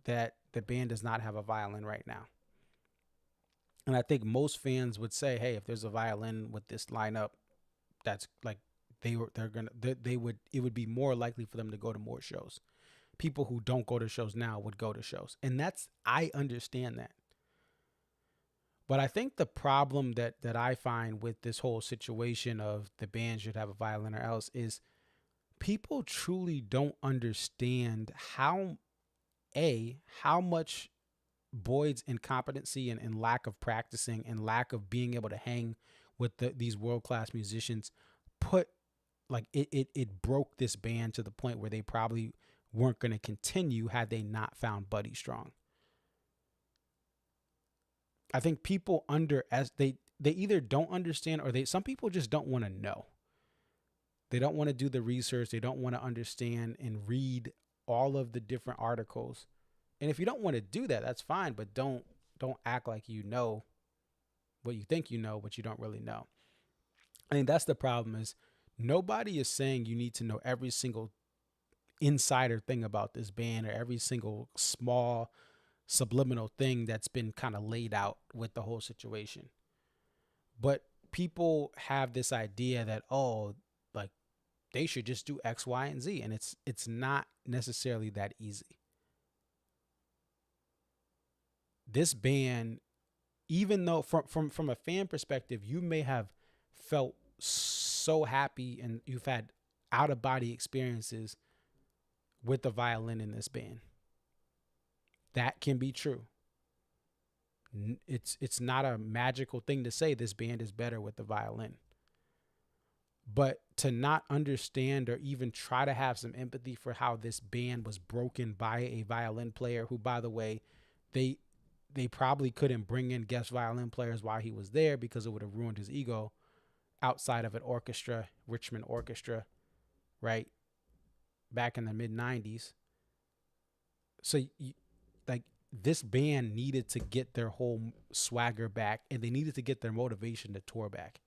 that the band does not have a violin right now. And I think most fans would say, hey, if there's a violin with this lineup, that's like it would be more likely for them to go to more shows. People who don't go to shows now would go to shows. And I understand that. But I think the problem that I find with this whole situation of the band should have a violin or else is people truly don't understand how much Boyd's incompetency and lack of practicing and lack of being able to hang with these world-class musicians it broke this band to the point where they probably weren't going to continue had they not found Buddy Strong. I think people they either don't understand, or some people just don't want to know. They don't want to do the research. They don't want to understand and read all of the different articles. And if you don't want to do that, that's fine, but don't act like you know what you think you know, but you don't really know. I think that's the problem is nobody is saying you need to know every single insider thing about this band or every single small subliminal thing that's been kind of laid out with the whole situation. But people have this idea that, oh, like they should just do X, Y, and Z. And it's not necessarily that easy. This band, even though from a fan perspective, you may have felt so happy and you've had out of body experiences with the violin in this band. That can be true. It's not a magical thing to say this band is better with the violin. But to not understand or even try to have some empathy for how this band was broken by a violin player who, by the way, they probably couldn't bring in guest violin players while he was there because it would have ruined his ego outside of an orchestra, Richmond Orchestra, right? Back in the mid 90s. So this band needed to get their whole swagger back and they needed to get their motivation to tour back.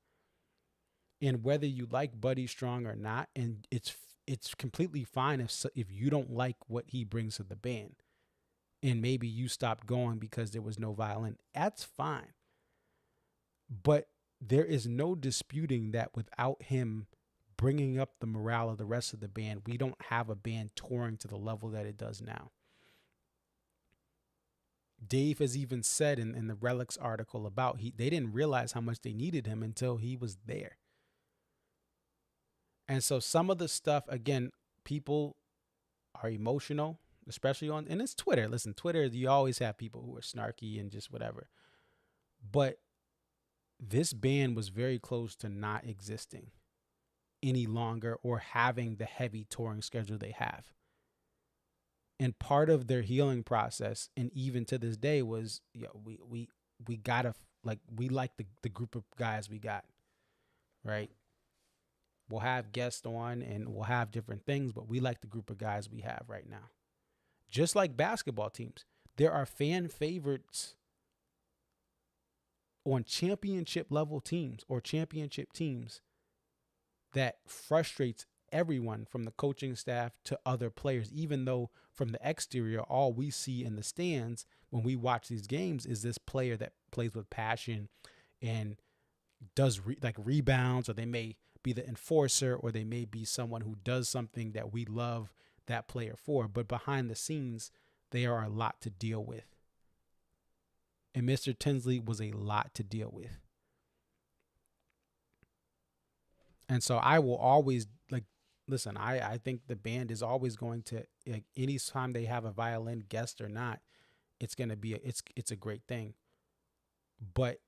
And whether you like Buddy Strong or not, and it's completely fine if you don't like what he brings to the band and maybe you stopped going because there was no violin, that's fine. But there is no disputing that without him bringing up the morale of the rest of the band, we don't have a band touring to the level that it does now. Dave has even said in the Relics article about they didn't realize how much they needed him until he was there. And so some of the stuff, again, people are emotional, especially and it's Twitter. Listen, Twitter, you always have people who are snarky and just whatever. But this band was very close to not existing any longer or having the heavy touring schedule they have. And part of their healing process, and even to this day, was we gotta we like the group of guys we got, right? We'll have guests on and we'll have different things, but we like the group of guys we have right now. Just like basketball teams, there are fan favorites on championship level teams or championship teams that frustrates everyone from the coaching staff to other players, even though from the exterior, all we see in the stands when we watch these games is this player that plays with passion and does rebounds, or they may be the enforcer, or they may be someone who does something that we love that player for. But behind the scenes, they are a lot to deal with. And Mr. Tinsley was a lot to deal with. And so I will always listen, I think the band is always going to, anytime they have a violin guest or not, it's going to be, it's a great thing. But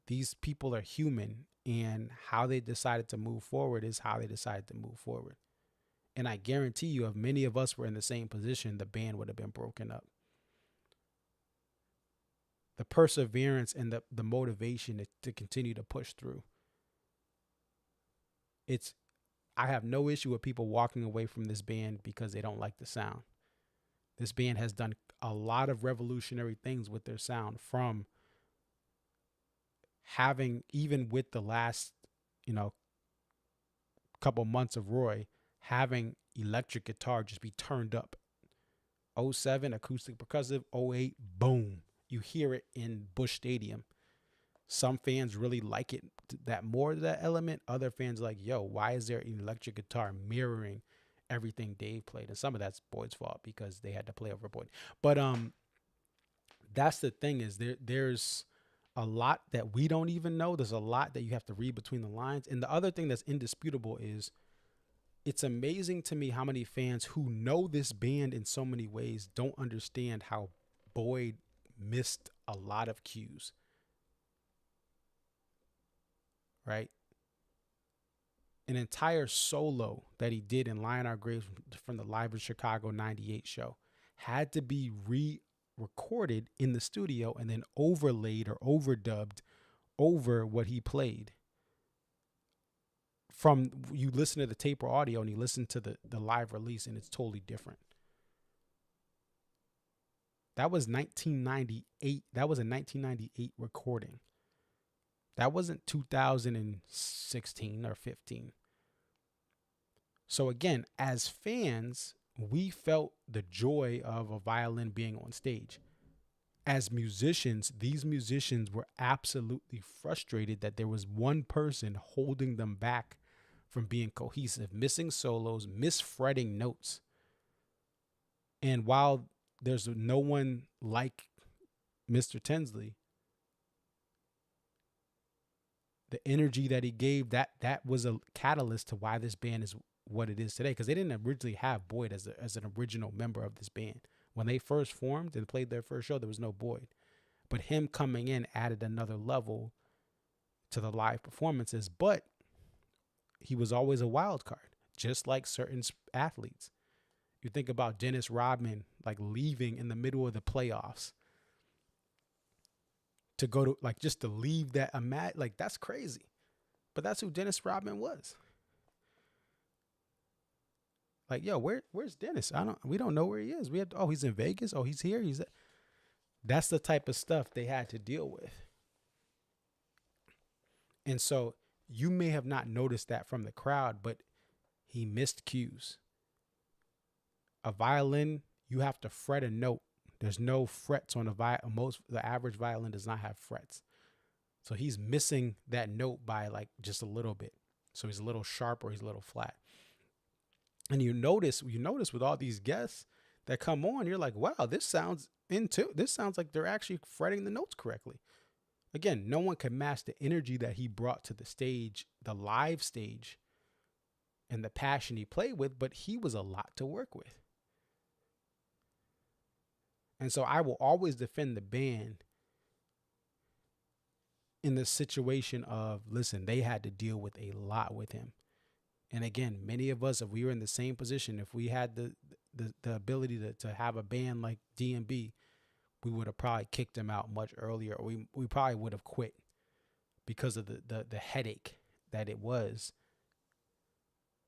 these people are human, and how they decided to move forward is how they decided to move forward. And I guarantee you, if many of us were in the same position, the band would have been broken up. The perseverance and the motivation to continue to push through. I have no issue with people walking away from this band because they don't like the sound. This band has done a lot of revolutionary things with their sound, from having, even with the last, couple months of Roy, having electric guitar just be turned up. 07, acoustic percussive. 08, boom. You hear it in Busch Stadium. Some fans really like it, that more, that element. Other fans are like, yo, why is there an electric guitar mirroring everything Dave played? And some of that's Boyd's fault because they had to play over Boyd. But that's the thing, is there's a lot that we don't even know. There's a lot that you have to read between the lines. And the other thing that's indisputable is it's amazing to me how many fans who know this band in so many ways don't understand how Boyd missed a lot of cues. Right? An entire solo that he did in Lion Our Graves from the Live in Chicago 98 show had to be re-recorded in the studio and then overlaid or overdubbed over what he played. From, you listen to the tape or audio and you listen to the live release, and it's totally different. That was 1998. That was a 1998 recording. That wasn't 2016 or 15. So again, as fans, we felt the joy of a violin being on stage. As musicians, these musicians were absolutely frustrated that there was one person holding them back from being cohesive, missing solos, misfretting notes. And while there's no one like Mr. Tinsley, the energy that he gave, that was a catalyst to why this band is what it is today. Because they didn't originally have Boyd as an original member of this band. When they first formed and played their first show, there was no Boyd. But him coming in added another level to the live performances. But he was always a wild card, just like certain athletes. You think about Dennis Rodman, like leaving in the middle of the playoffs to go to, like, just to leave that, like, that's crazy. But that's who Dennis Rodman was. Like, yo, where's Dennis? We don't know where he is. He's in Vegas. Oh, he's here. That's the type of stuff they had to deal with. And so you may have not noticed that from the crowd, but he missed cues. A violin, you have to fret a note. There's no frets on the average violin does not have frets. So he's missing that note by like just a little bit. So he's a little sharp or he's a little flat. And you notice with all these guests that come on, you're like, wow, this sounds like they're actually fretting the notes correctly. Again, no one can match the energy that he brought to the stage, the live stage, and the passion he played with, but he was a lot to work with. And so I will always defend the band in the situation of, listen, they had to deal with a lot with him. And again, many of us, if we were in the same position, if we had the ability to have a band like D&B, we would have probably kicked him out much earlier. Or we probably would have quit because of the headache that it was.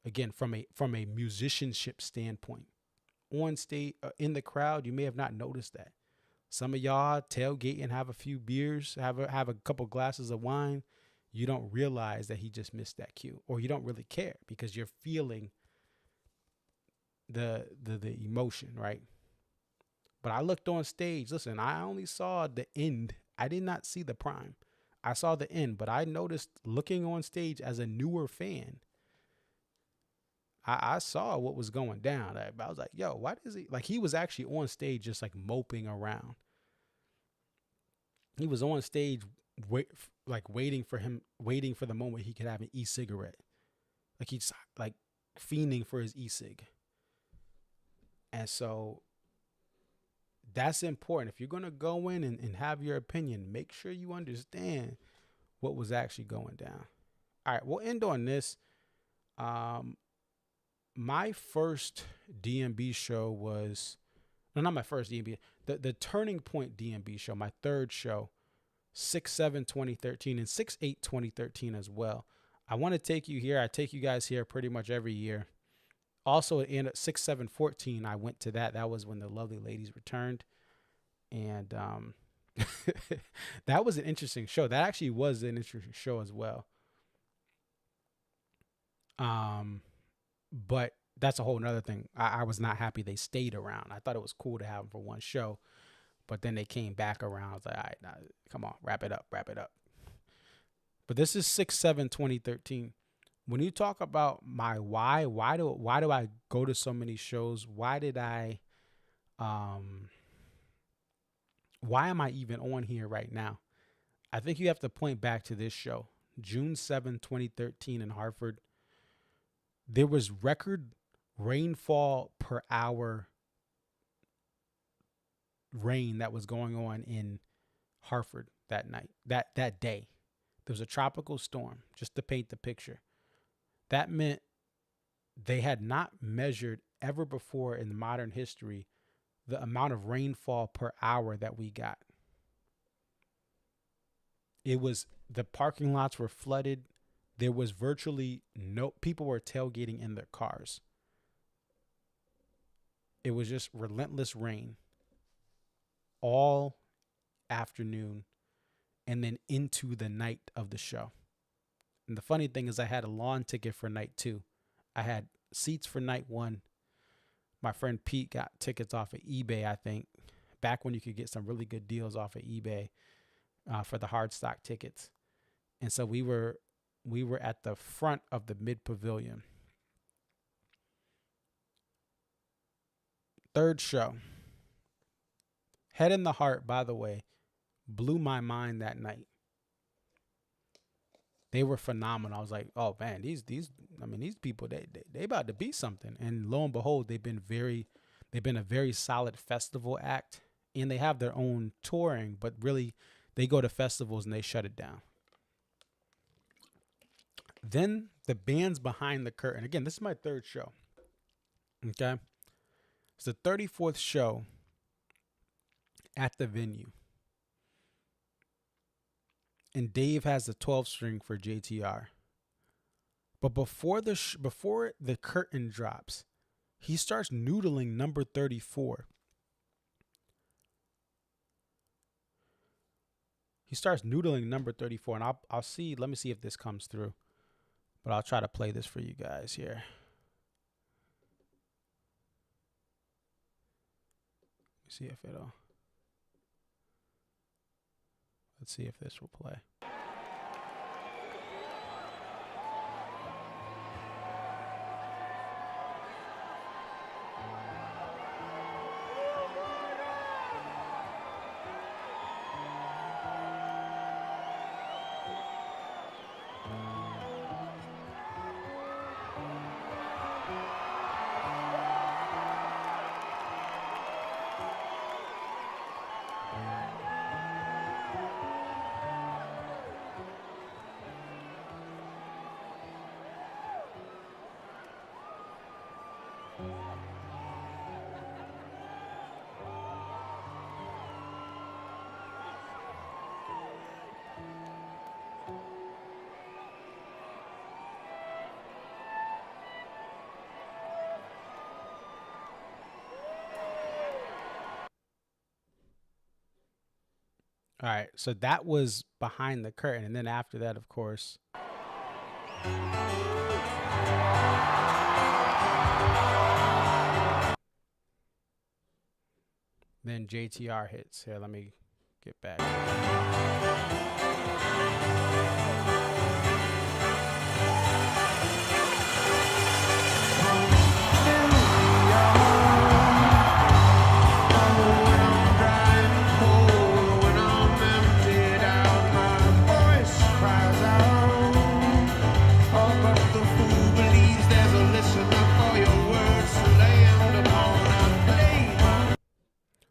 Again, from a musicianship standpoint, on stage, in the crowd, you may have not noticed that. Some of y'all tailgate and have a few beers, have a couple glasses of wine. You don't realize that he just missed that cue, or you don't really care because you're feeling the emotion, right? But I looked on stage. Listen, I only saw the end. I did not see the prime. I saw the end, but I noticed looking on stage as a newer fan, I saw what was going down. I was like, yo, why does he, like, he was actually on stage just like moping around. He was on stage waiting for the moment he could have an e-cigarette. Like he's like fiending for his e-cig. And so that's important. If you're going to go in and have your opinion, make sure you understand what was actually going down. All right, we'll end on this. My first D&B show was, no, not my first D&B, the Turning Point D&B show, my third show, 6/7/2013 and 6/8/2013 as well. I want to take you here. I take you guys here pretty much every year. Also, in 6/7/14, I went to that. That was when the lovely ladies returned. And that was an interesting show. That actually was an interesting show as well. But that's a whole nother thing. I was not happy they stayed around. I thought it was cool to have them for one show, but then they came back around. I was like, all right, nah, come on, wrap it up. But this is 6/7/2013. When you talk about my why do I go to so many shows? Why am I even on here right now? I think you have to point back to this show, June 7, 2013 in Hartford. There was record rainfall per hour rain that was going on in Hartford that night, that day. There was a tropical storm, just to paint the picture. That meant they had not measured ever before in modern history the amount of rainfall per hour that we got. The parking lots were flooded. There was virtually no, people were tailgating in their cars. It was just relentless rain. all afternoon and then into the night of the show. And the funny thing is I had a lawn ticket for night 2. I had seats for night 1. My friend Pete got tickets off of eBay, I think, back when you could get some really good deals off of eBay for the hard stock tickets. And so we were at the front of the mid pavilion. Third show. Head in the Heart, by the way, blew my mind that night. They were phenomenal. I was like, oh man, these people, they about to be something. And lo and behold, they've been a very solid festival act, and they have their own touring, but really they go to festivals and they shut it down. Then the bands behind the curtain. Again, this is my third show. Okay. It's the 34th show at the venue. And Dave has the 12 string for JTR. But before the curtain drops, he starts noodling number 34. He starts noodling number 34, and I'll see. Let me see if this comes through. But I'll try to play this for you guys here. Let me see if it'll. Let's see if this will play. All right, so that was behind the curtain. And then after that, of course, then JTR hits. Here, let me get back.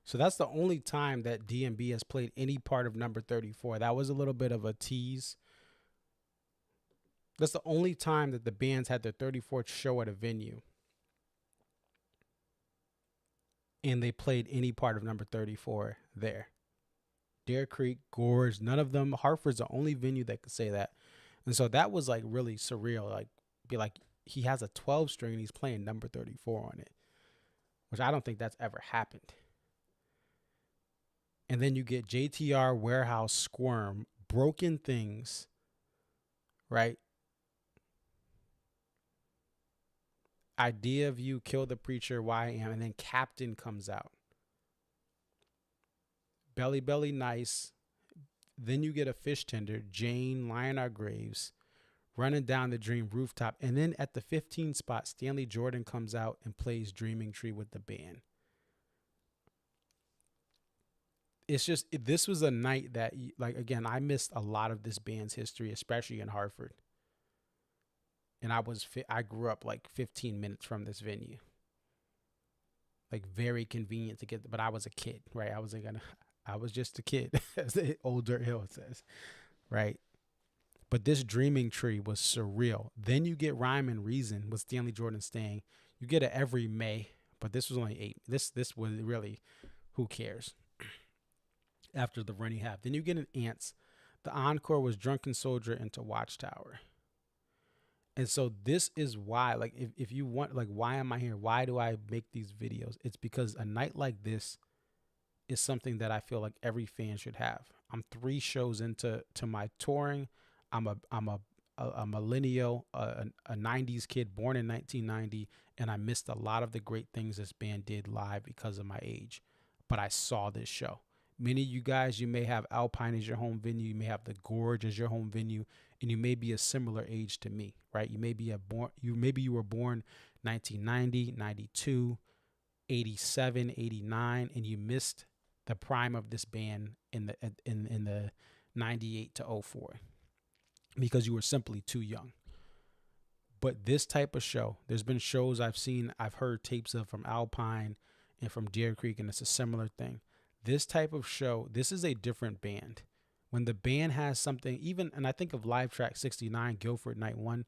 So that's the only time that DMB has played any part of number 34. That was a little bit of a tease. That's the only time that the bands had their 34th show at a venue. And they played any part of number 34 there. Deer Creek, Gorge, none of them. Hartford's the only venue that could say that. And so that was like really surreal. Like, be like, he has a 12 string and he's playing number 34 on it, which I don't think that's ever happened. And then you get JTR, Warehouse, Squirm, Broken Things, right? Idea of You, Kill the Preacher, YM, and then Captain comes out. Belly Belly Nice. Then you get a Fish Tender, Jane, Lion Our Graves, Running Down the Dream, Rooftop. And then at the 15 spot, Stanley Jordan comes out and plays Dreaming Tree with the band. It's just, this was a night that, like, again, I missed a lot of this band's history, especially in Hartford. And I grew up like 15 minutes from this venue. Like, very convenient to get, but I was a kid, right? I was just a kid, as the old Dirt Hill says, right? But this Dreaming Tree was surreal. Then you get Rhyme and Reason with Stanley Jordan staying. You get it every May, but this was only 8. This was really, who cares? After the run you have. Then you get an Ants. The encore was Drunken Soldier into Watchtower. And so this is why, like, if you want, like, why am I here? Why do I make these videos? It's because a night like this is something that I feel like every fan should have. I'm 3 shows into my touring. I'm a millennial, a 90s kid born in 1990, and I missed a lot of the great things this band did live because of my age. But I saw this show. Many of you guys, you may have Alpine as your home venue, you may have the Gorge as your home venue, and you may be a similar age to me, right? Maybe you were born 1990, 92, 87, 89, and you missed the prime of this band in the 98 to 04 because you were simply too young. But this type of show, there's been shows I've heard tapes of from Alpine and from Deer Creek, and it's a similar thing. This type of show, this is a different band. When the band has something, and I think of Live Track 69, Guilford Night 1,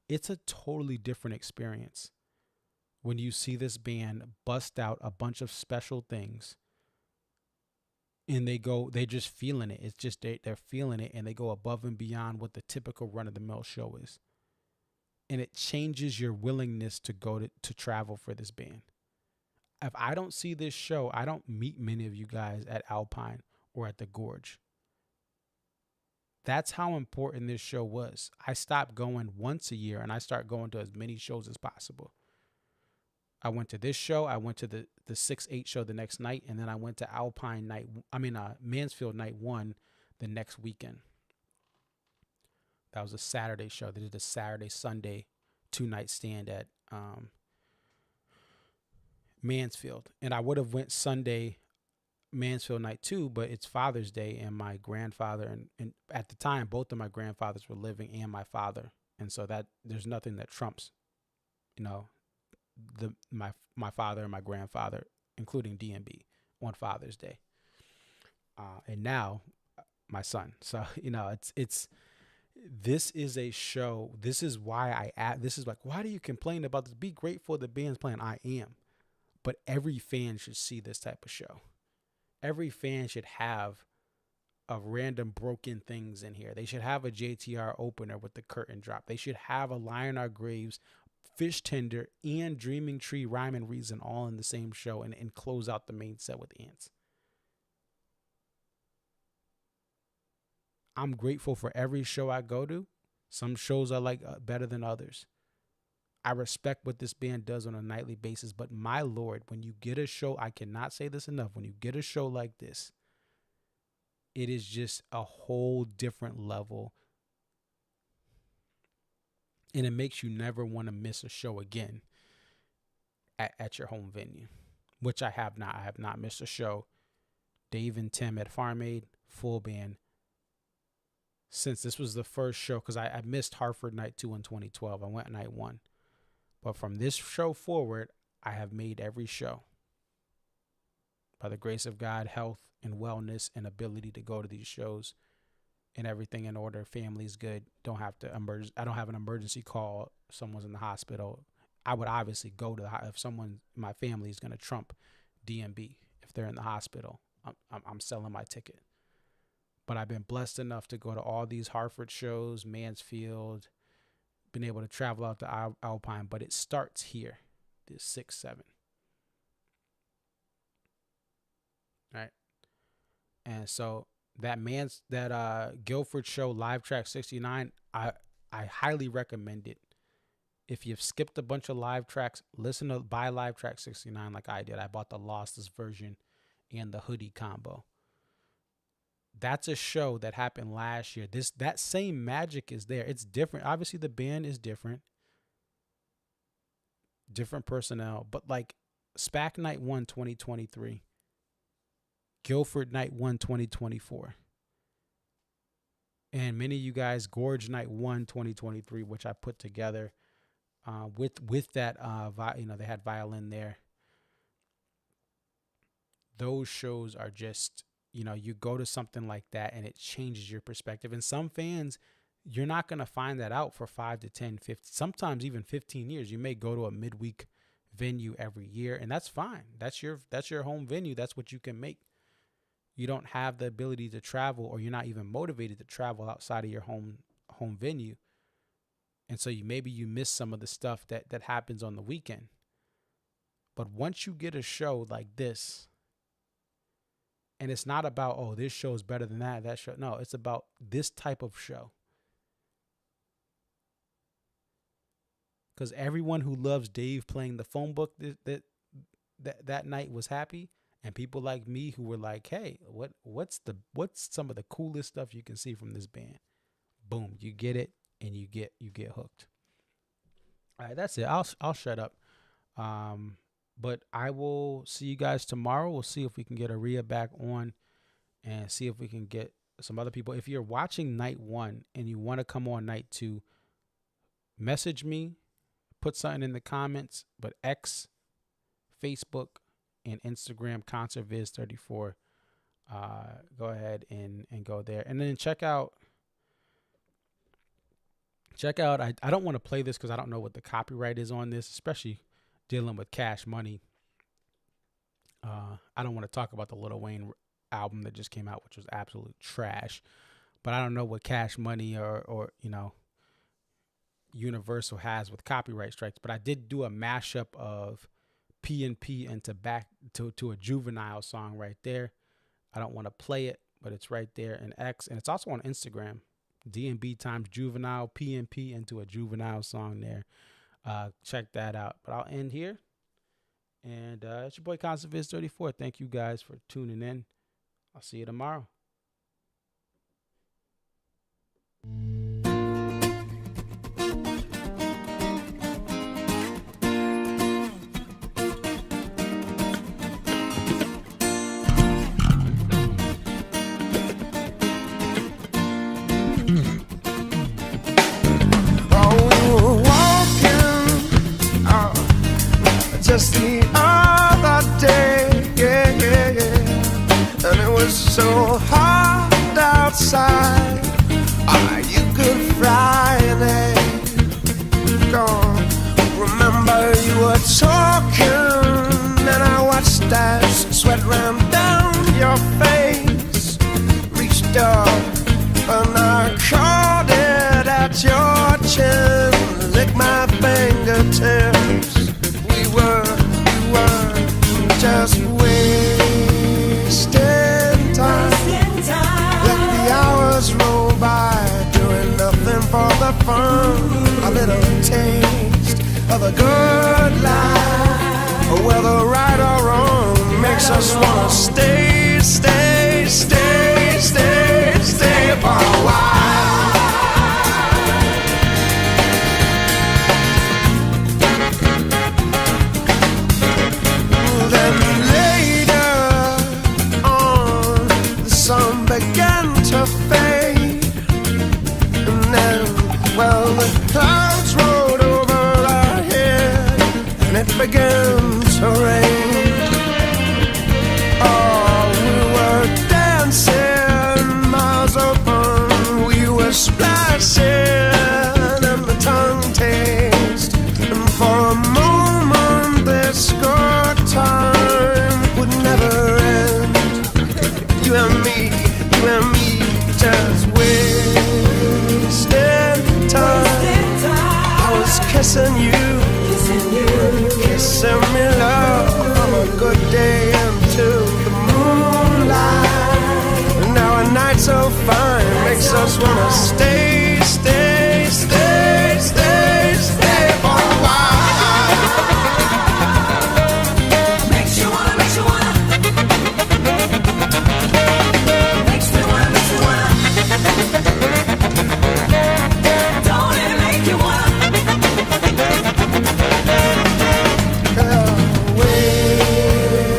it's a totally different experience when you see this band bust out a bunch of special things and they're just feeling it. It's just they're feeling it, and they go above and beyond what the typical run-of-the-mill show is. And it changes your willingness to go to travel for this band. If I don't see this show, I don't meet many of you guys at Alpine or at the Gorge. That's how important this show was. I stopped going once a year, and I start going to as many shows as possible. I went to this show. I went to the 6/8 show the next night, and then I went to Mansfield Night 1 the next weekend. That was a Saturday show. They did a Saturday, Sunday 2-night stand at Mansfield. And I would have went Sunday, Mansfield Night 2, but it's Father's Day, and my grandfather, and at the time, both of my grandfathers were living, and my father. And so that there's nothing that trumps, my father and my grandfather, including DMB, on Father's Day. And now my son. So, this is a show. This is why this is like, why do you complain about this? Be grateful the band's playing. I am. But every fan should see this type of show. Every fan should have a random broken things in here. They should have a JTR opener with the curtain drop. They should have a Lie in Our Graves, Fish Tender, and Dreaming Tree, Rhyme and Reason all in the same show, and close out the main set with Ants. I'm grateful for every show I go to. Some shows I like better than others. I respect what this band does on a nightly basis, but my Lord, when you get a show, I cannot say this enough, when you get a show like this, it is just a whole different level. And it makes you never want to miss a show again at your home venue, which I have not. I have not missed a show. Dave and Tim at Farm Aid, full band. Since this was the first show, because I missed Hartford Night 2 in 2012. I went Night 1. But from this show forward, I have made every show. By the grace of God, health and wellness and ability to go to these shows and everything in order. Family's good. I don't have an emergency call. If someone's in the hospital. I would obviously go to if someone in my family is going to trump DMB. If they're in the hospital, I'm selling my ticket. But I've been blessed enough to go to all these Hartford shows, Mansfield, been able to travel out to Alpine, but it starts here, this 6-7. Right. And so that Guilford show, Live Track 69, I highly recommend it. If you've skipped a bunch of live tracks, buy Live Track 69 like I did. I bought the Lossless version and the hoodie combo. That's a show that happened last year. That same magic is there. It's different. Obviously, the band is different. Different personnel. But like SPAC Night 1 2023. Guilford Night 1 2024. And many of you guys, Gorge Night 1 2023, which I put together with that, they had violin there. Those shows are just... you go to something like that and it changes your perspective. And some fans, you're not going to find that out for 5 to 10, 15, sometimes even 15 years. You may go to a midweek venue every year, and that's fine. That's your home venue. That's what you can make. You don't have the ability to travel, or you're not even motivated to travel outside of your home venue. And so maybe you miss some of the stuff that happens on the weekend. But once you get a show like this, And it's not about, oh, this show is better than that show. No, it's about this type of show. Because everyone who loves Dave playing the phone book that night was happy, and people like me who were like, hey, what's some of the coolest stuff you can see from this band? Boom, you get it, and you get hooked. All right, that's it. I'll shut up. But I will see you guys tomorrow. We'll see if we can get Aria back on and see if we can get some other people. If you're watching night 1 and you want to come on night 2, message me, put something in the comments. But X, Facebook, and Instagram, ConcertViz34. Go ahead and go there. And then check out, I don't want to play this because I don't know what the copyright is on this, especially dealing with Cash Money. I don't want to talk about the Lil Wayne album that just came out, which was absolute trash. But I don't know what Cash Money or Universal has with copyright strikes. But I did do a mashup of P&P into back to a Juvenile song right there. I don't want to play it, but it's right there in X, and it's also on Instagram. D&B times Juvenile, P&P into a Juvenile song there. Check that out. But I'll end here. And it's your boy ConcertViz34. Thank you guys for tuning in. I'll see you tomorrow. Just the other day, yeah. And it was so hot outside. You could fry an egg. Gone. Remember you were talking, and I watched as sweat ran down your face. Reached up and I caught it at your chin. Licked my fingertips. You were just wasting time. Let the hours roll by, doing nothing for the fun. A little taste of a good life, whether right or wrong, makes us wanna stay for a while. Began to fade, and then, well, the clouds rolled over our head, and it began to rain. Oh, we were dancing, mouths open, we were splashing, and the tongue taste, and for a moment this good time would never end. You and me just wasting time. I was kissing you, kissing me, love, from a good day into the moonlight. Now a night so fine makes us wanna stay for a while. Makes you wanna. Don't it make you wanna?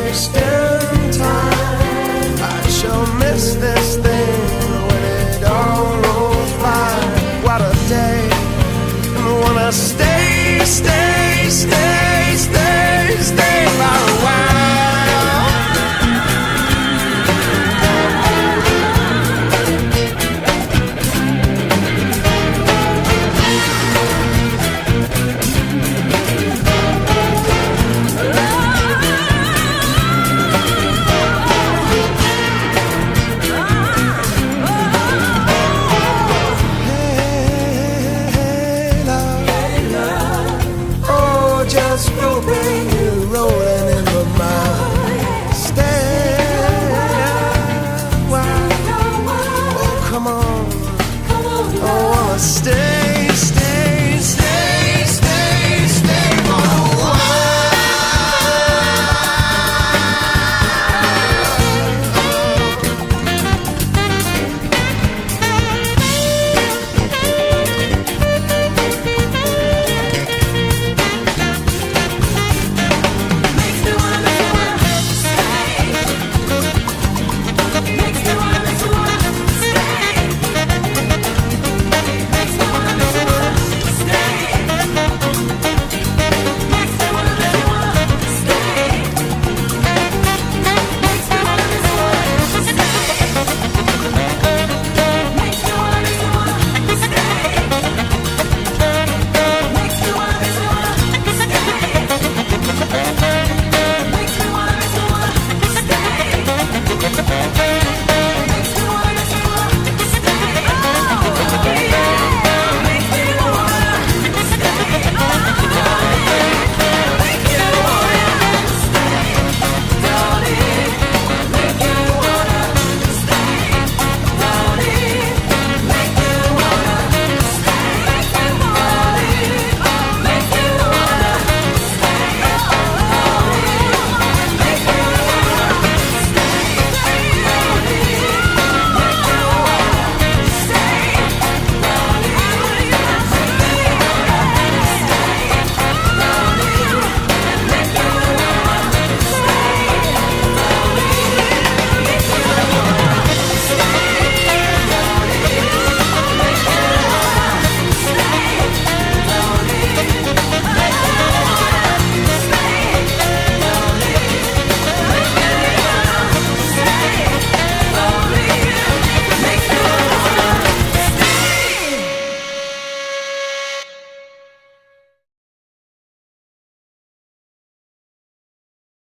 Wasting time. I shall miss this thing when it all rolls by. stay.